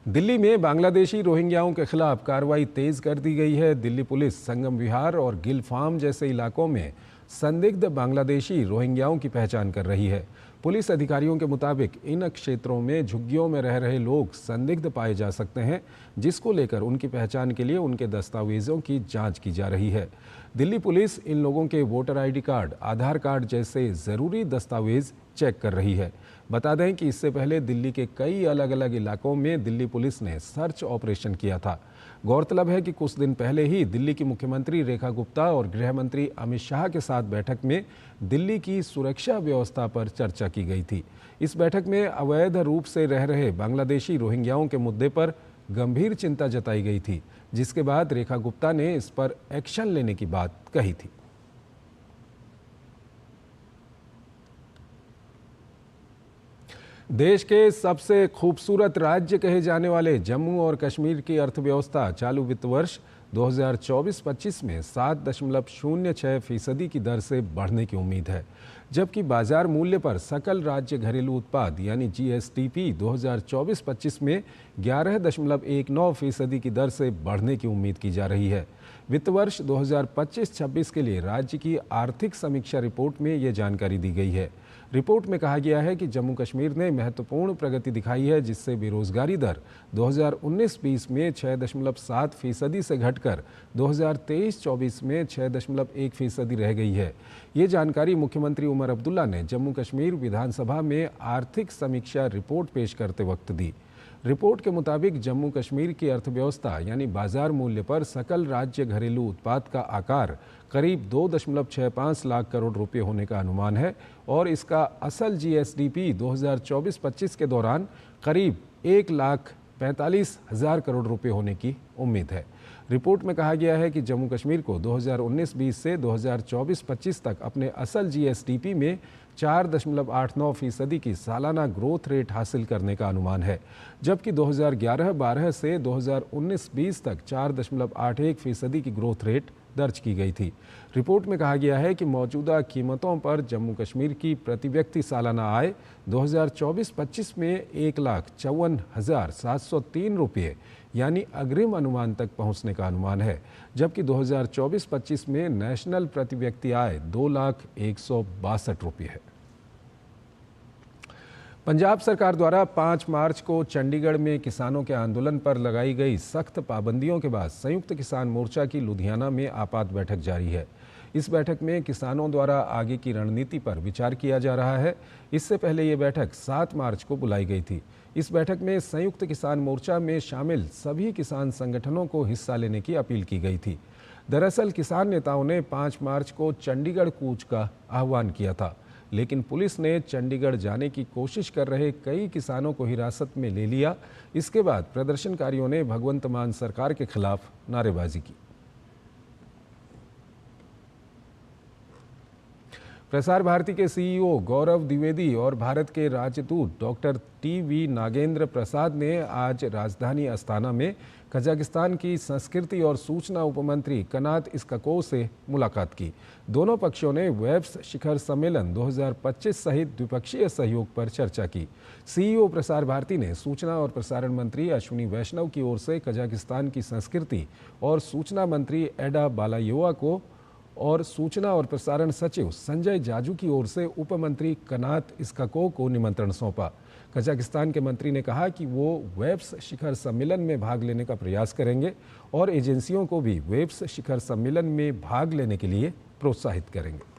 दिल्ली में बांग्लादेशी रोहिंग्याओं के खिलाफ कार्रवाई तेज कर दी गई है। दिल्ली पुलिस संगम विहार और गिल फार्म जैसे इलाकों में संदिग्ध बांग्लादेशी रोहिंग्याओं की पहचान कर रही है। पुलिस अधिकारियों के मुताबिक इन क्षेत्रों में झुग्गियों में रह रहे लोग संदिग्ध पाए जा सकते हैं, जिसको लेकर उनकी पहचान के लिए उनके दस्तावेजों की जांच की जा रही है। दिल्ली पुलिस इन लोगों के वोटर आईडी कार्ड, आधार कार्ड जैसे ज़रूरी दस्तावेज चेक कर रही है। बता दें कि इससे पहले दिल्ली के कई अलग अलग इलाकों में दिल्ली पुलिस ने सर्च ऑपरेशन किया था। गौरतलब है कि कुछ दिन पहले ही दिल्ली की मुख्यमंत्री रेखा गुप्ता और गृह मंत्री अमित शाह के साथ बैठक में दिल्ली की सुरक्षा व्यवस्था पर चर्चा की गई थी। इस बैठक में अवैध रूप से रह रहे बांग्लादेशी रोहिंग्याओं के मुद्दे पर गंभीर चिंता जताई गई थी, जिसके बाद रेखा गुप्ता ने इस पर एक्शन लेने की बात कही थी। देश के सबसे खूबसूरत राज्य कहे जाने वाले जम्मू और कश्मीर की अर्थव्यवस्था चालू वित्त वर्ष 2024-25 में 7.06% की दर से बढ़ने की उम्मीद है, जबकि बाजार मूल्य पर सकल राज्य घरेलू उत्पाद यानी जीएसडीपी 2024-25 में 11.19% की दर से बढ़ने की उम्मीद की जा रही है। वित्त वर्ष 2025-26 के लिए राज्य की आर्थिक समीक्षा रिपोर्ट में ये जानकारी दी गई है। रिपोर्ट में कहा गया है कि जम्मू कश्मीर ने महत्वपूर्ण प्रगति दिखाई है, जिससे बेरोजगारी दर 2019-20 में 6.7% से घटकर 2023-24 में 6.1% रह गई है। ये जानकारी मुख्यमंत्री उमर अब्दुल्ला ने जम्मू कश्मीर विधानसभा में आर्थिक समीक्षा रिपोर्ट पेश करते वक्त दी। रिपोर्ट के मुताबिक जम्मू कश्मीर की अर्थव्यवस्था यानी बाजार मूल्य पर सकल राज्य घरेलू उत्पाद का आकार करीब 2.65 लाख करोड़ रुपए होने का अनुमान है और इसका असल जीएसडीपी 2024-25 के दौरान करीब 1,45,000 करोड़ रुपए होने की उम्मीद है। रिपोर्ट में कहा गया है कि जम्मू कश्मीर को 2019-20 से 2024-25 तक अपने असल जीएसडीपी में 4.89% की सालाना ग्रोथ रेट हासिल करने का अनुमान है, जबकि 2011-12 से 2019-20 तक 4.81% की ग्रोथ रेट दर्ज की गई थी। रिपोर्ट में कहा गया है कि मौजूदा कीमतों पर जम्मू कश्मीर की प्रति व्यक्ति सालाना आय 2024-25 में 1,54,703 रुपये यानी अग्रिम अनुमान तक पहुंचने का अनुमान है, जबकि 2024-25 में नेशनल प्रति व्यक्ति आय 2,01,62 रुपये है। पंजाब सरकार द्वारा 5 मार्च को चंडीगढ़ में किसानों के आंदोलन पर लगाई गई सख्त पाबंदियों के बाद संयुक्त किसान मोर्चा की लुधियाना में आपात बैठक जारी है। इस बैठक में किसानों द्वारा आगे की रणनीति पर विचार किया जा रहा है। इससे पहले ये बैठक 7 मार्च को बुलाई गई थी। इस बैठक में संयुक्त किसान मोर्चा में शामिल सभी किसान संगठनों को हिस्सा लेने की अपील की गई थी। दरअसल किसान नेताओं ने 5 मार्च को चंडीगढ़ कूच का आह्वान किया था, लेकिन पुलिस ने चंडीगढ़ जाने की कोशिश कर रहे कई किसानों को हिरासत में ले लिया। इसके बाद प्रदर्शनकारियों ने भगवंत मान सरकार के खिलाफ नारेबाजी की। प्रसार भारती के सीईओ गौरव द्विवेदी और भारत के राजदूत डॉक्टर टी.वी. नागेंद्र प्रसाद ने आज राजधानी अस्ताना में कजाकिस्तान की संस्कृति और सूचना उपमंत्री कनात इस्काकोव से मुलाकात की। दोनों पक्षों ने वेब्स शिखर सम्मेलन 2025 सहित द्विपक्षीय सहयोग पर चर्चा की। सीईओ प्रसार भारती ने सूचना और प्रसारण मंत्री अश्विनी वैष्णव की ओर से कजाकिस्तान की संस्कृति और सूचना मंत्री एडा बालायोवा को और सूचना और प्रसारण सचिव संजय जाजू की ओर से उपमंत्री कनात इस्काकोव को निमंत्रण सौंपा। कजाकिस्तान के मंत्री ने कहा कि वो वेब्स शिखर सम्मेलन में भाग लेने का प्रयास करेंगे और एजेंसियों को भी वेब्स शिखर सम्मेलन में भाग लेने के लिए प्रोत्साहित करेंगे।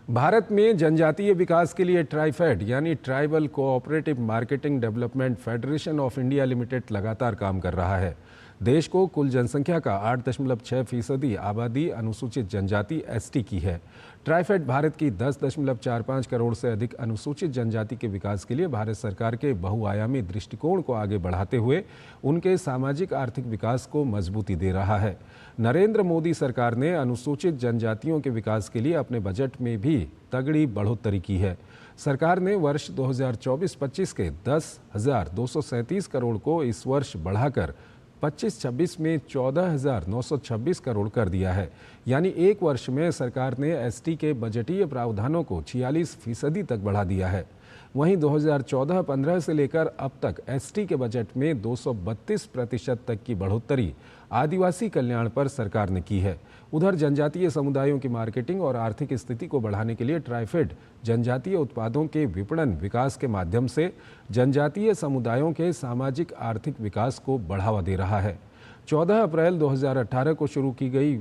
भारत में जनजातीय विकास के लिए ट्राइफेड यानी tribal cooperative marketing development federation of India limited लगातार काम कर रहा है। देश को कुल जनसंख्या का 8.6% आबादी अनुसूचित जनजाति एसटी की है। ट्राइफेड भारत की 10.45 करोड़ से अधिक अनुसूचित जनजाति के विकास के लिए भारत सरकार के बहुआयामी दृष्टिकोण को आगे बढ़ाते हुए उनके सामाजिक आर्थिक विकास को मजबूती दे रहा है। नरेंद्र मोदी सरकार ने अनुसूचित जनजातियों के विकास के लिए अपने बजट में भी तगड़ी बढ़ोतरी की है। सरकार ने वर्ष 2024-25 के 10,237 करोड़ को इस वर्ष बढ़ाकर 25-26 में 14,926 करोड़ कर दिया है। यानी एक वर्ष में सरकार ने एसटी के बजटीय प्रावधानों को 46% तक बढ़ा दिया है। वहीं 2014-15 से लेकर अब तक एसटी के बजट में 232% तक की बढ़ोतरी आदिवासी कल्याण पर सरकार ने की है। उधर जनजातीय समुदायों की मार्केटिंग और आर्थिक स्थिति को बढ़ाने के लिए ट्राइफेड जनजातीय उत्पादों के विपणन विकास के माध्यम से जनजातीय समुदायों के सामाजिक आर्थिक विकास को बढ़ावा दे रहा है। 14 अप्रैल 2018 को शुरू की गई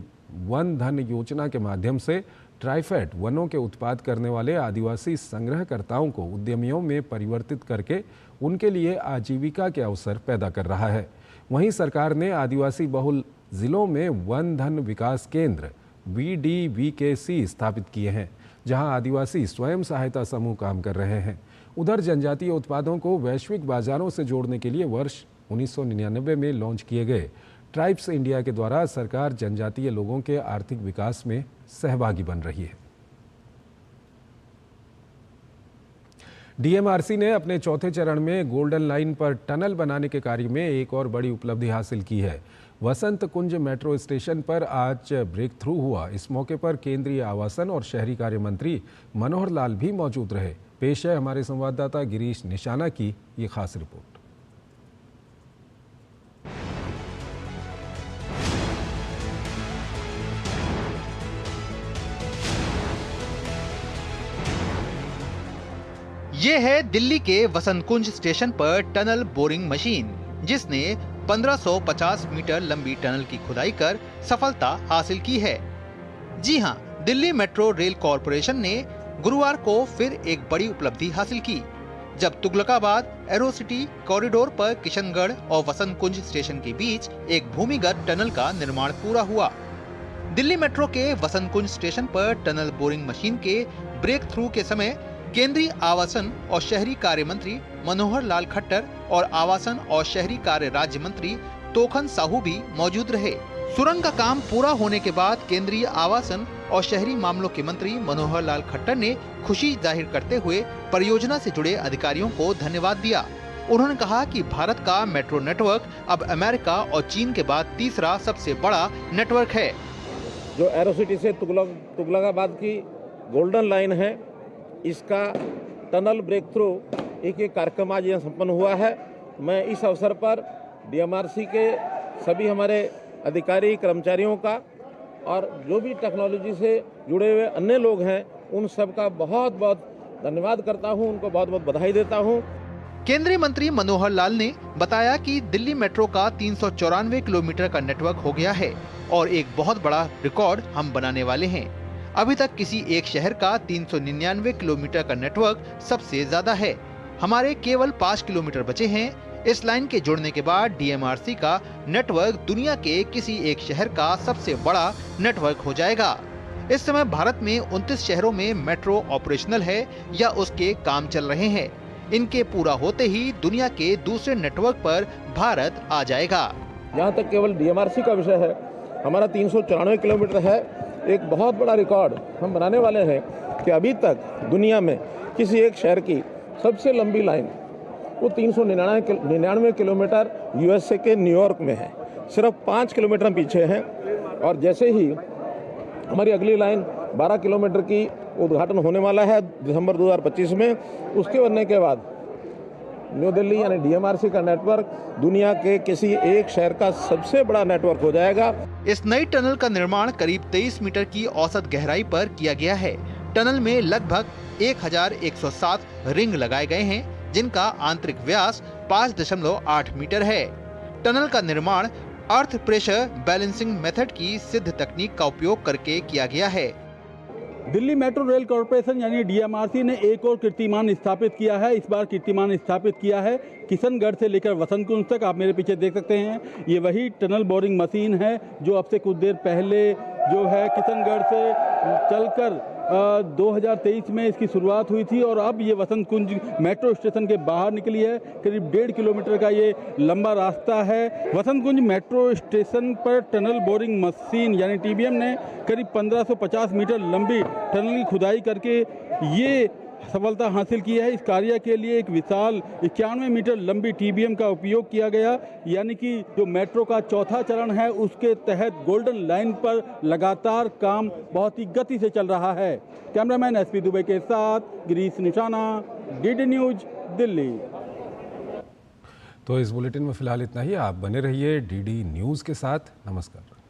वन धन योजना के माध्यम से ट्राइफेड वनों के उत्पाद करने वाले आदिवासी संग्रहकर्ताओं को उद्यमियों में परिवर्तित करके उनके लिए आजीविका के अवसर पैदा कर रहा है। वहीं सरकार ने आदिवासी बहुल जिलों में वन धन विकास केंद्र VDVKC स्थापित किए हैं, जहां आदिवासी स्वयं सहायता समूह काम कर रहे हैं। उधर जनजातीय उत्पादों को वैश्विक बाजारों से जोड़ने के लिए वर्ष 1999 में लॉन्च किए गए ट्राइब्स इंडिया के द्वारा सरकार जनजातीय लोगों के आर्थिक विकास में सहभागी बन रही है। DMRC ने अपने चौथे चरण में गोल्डन लाइन पर टनल बनाने के कार्य में एक और बड़ी उपलब्धि हासिल की है। वसंत कुंज मेट्रो स्टेशन पर आज ब्रेक थ्रू हुआ। इस मौके पर केंद्रीय आवासन और शहरी कार्य मंत्री मनोहर लाल भी मौजूद रहे। पेश है हमारे संवाददाता गिरीश निशाना की ये खास रिपोर्ट। ये है दिल्ली के वसंत कुंज स्टेशन पर टनल बोरिंग मशीन, जिसने 1550 मीटर लंबी टनल की खुदाई कर सफलता हासिल की है। जी हां, दिल्ली मेट्रो रेल कॉरपोरेशन ने गुरुवार को फिर एक बड़ी उपलब्धि हासिल की, जब तुगलकाबाद एरोसिटी कॉरिडोर पर किशनगढ़ और वसंत कुंज स्टेशन के बीच एक भूमिगत टनल का निर्माण पूरा हुआ। दिल्ली मेट्रो के वसंत कुंज स्टेशन पर टनल बोरिंग मशीन के ब्रेक थ्रू के समय केंद्रीय आवासन और शहरी कार्य मंत्री मनोहर लाल खट्टर और आवासन और शहरी कार्य राज्य मंत्री तोखन साहू भी मौजूद रहे। सुरंग का काम पूरा होने के बाद केंद्रीय आवासन और शहरी मामलों के मंत्री मनोहर लाल खट्टर ने खुशी जाहिर करते हुए परियोजना से जुड़े अधिकारियों को धन्यवाद दिया। उन्होंने कहा कि भारत का मेट्रो नेटवर्क अब अमेरिका और चीन के बाद तीसरा सबसे बड़ा नेटवर्क है। जो एरोसिटी से तुगलकाबाद की गोल्डन लाइन है, इसका टनल ब्रेक थ्रू एक कार्यक्रम आज यहाँ संपन्न हुआ है। मैं इस अवसर पर DMRC के सभी हमारे अधिकारी कर्मचारियों का और जो भी टेक्नोलॉजी से जुड़े हुए अन्य लोग हैं, उन सब का बहुत बहुत धन्यवाद करता हूँ, उनको बहुत बहुत बधाई देता हूँ। केंद्रीय मंत्री मनोहर लाल ने बताया कि दिल्ली मेट्रो का 394 किलोमीटर का नेटवर्क हो गया है और एक बहुत बड़ा रिकॉर्ड हम बनाने वाले हैं। अभी तक किसी एक शहर का 399 किलोमीटर का नेटवर्क सबसे ज्यादा है। हमारे केवल 5 किलोमीटर बचे हैं। इस लाइन के जुड़ने के बाद DMRC का नेटवर्क दुनिया के किसी एक शहर का सबसे बड़ा नेटवर्क हो जाएगा। इस समय भारत में 29 शहरों में मेट्रो ऑपरेशनल है या उसके काम चल रहे हैं। इनके पूरा होते ही दुनिया के दूसरे नेटवर्क पर भारत आ जाएगा। यहाँ तक केवल DMRC का विषय है, हमारा 394 किलोमीटर है। एक बहुत बड़ा रिकॉर्ड हम बनाने वाले हैं कि अभी तक दुनिया में किसी एक शहर की सबसे लंबी लाइन वो 399 किलोमीटर USA के न्यूयॉर्क में है। सिर्फ 5 किलोमीटर पीछे हैं और जैसे ही हमारी अगली लाइन 12 किलोमीटर की उद्घाटन होने वाला है दिसंबर 2025 में, उसके बनने के बाद न्यू दिल्ली यानी डीएमआरसी का नेटवर्क दुनिया के किसी एक शहर का सबसे बड़ा नेटवर्क हो जाएगा। इस नई टनल का निर्माण करीब 23 मीटर की औसत गहराई पर किया गया है। टनल में लगभग 1107 रिंग लगाए गए हैं, जिनका आंतरिक व्यास 5.8 मीटर है। टनल का निर्माण अर्थ प्रेशर बैलेंसिंग मेथड की सिद्ध तकनीक का उपयोग करके किया गया है। दिल्ली मेट्रो रेल कॉरपोरेशन यानी डीएमआरसी ने एक और कीर्तिमान स्थापित किया है। इस बार कीर्तिमान स्थापित किया है किशनगढ़ से लेकर वसंत कुंज तक। आप मेरे पीछे देख सकते हैं, ये वही टनल बोरिंग मशीन है जो अब से कुछ देर पहले जो है किशनगढ़ से चलकर 2023 में इसकी शुरुआत हुई थी और अब ये वसंत कुंज मेट्रो स्टेशन के बाहर निकली है। करीब 1.5 किलोमीटर का ये लंबा रास्ता है। वसंत कुंज मेट्रो स्टेशन पर टनल बोरिंग मशीन यानी टीबीएम ने करीब 1550 मीटर लंबी टनल की खुदाई करके ये सफलता हासिल की है। इस कार्य के लिए एक विशाल 91 मीटर लंबी टीबीएम का उपयोग किया गया, यानी कि जो मेट्रो का चौथा चरण है उसके तहत गोल्डन लाइन पर लगातार काम बहुत ही गति से चल रहा है। कैमरामैन एसपी दुबे के साथ गिरीश निशाना, डीडी न्यूज, दिल्ली। तो इस बुलेटिन में फिलहाल इतना ही। आप बने रहिए डीडी न्यूज के साथ। नमस्कार।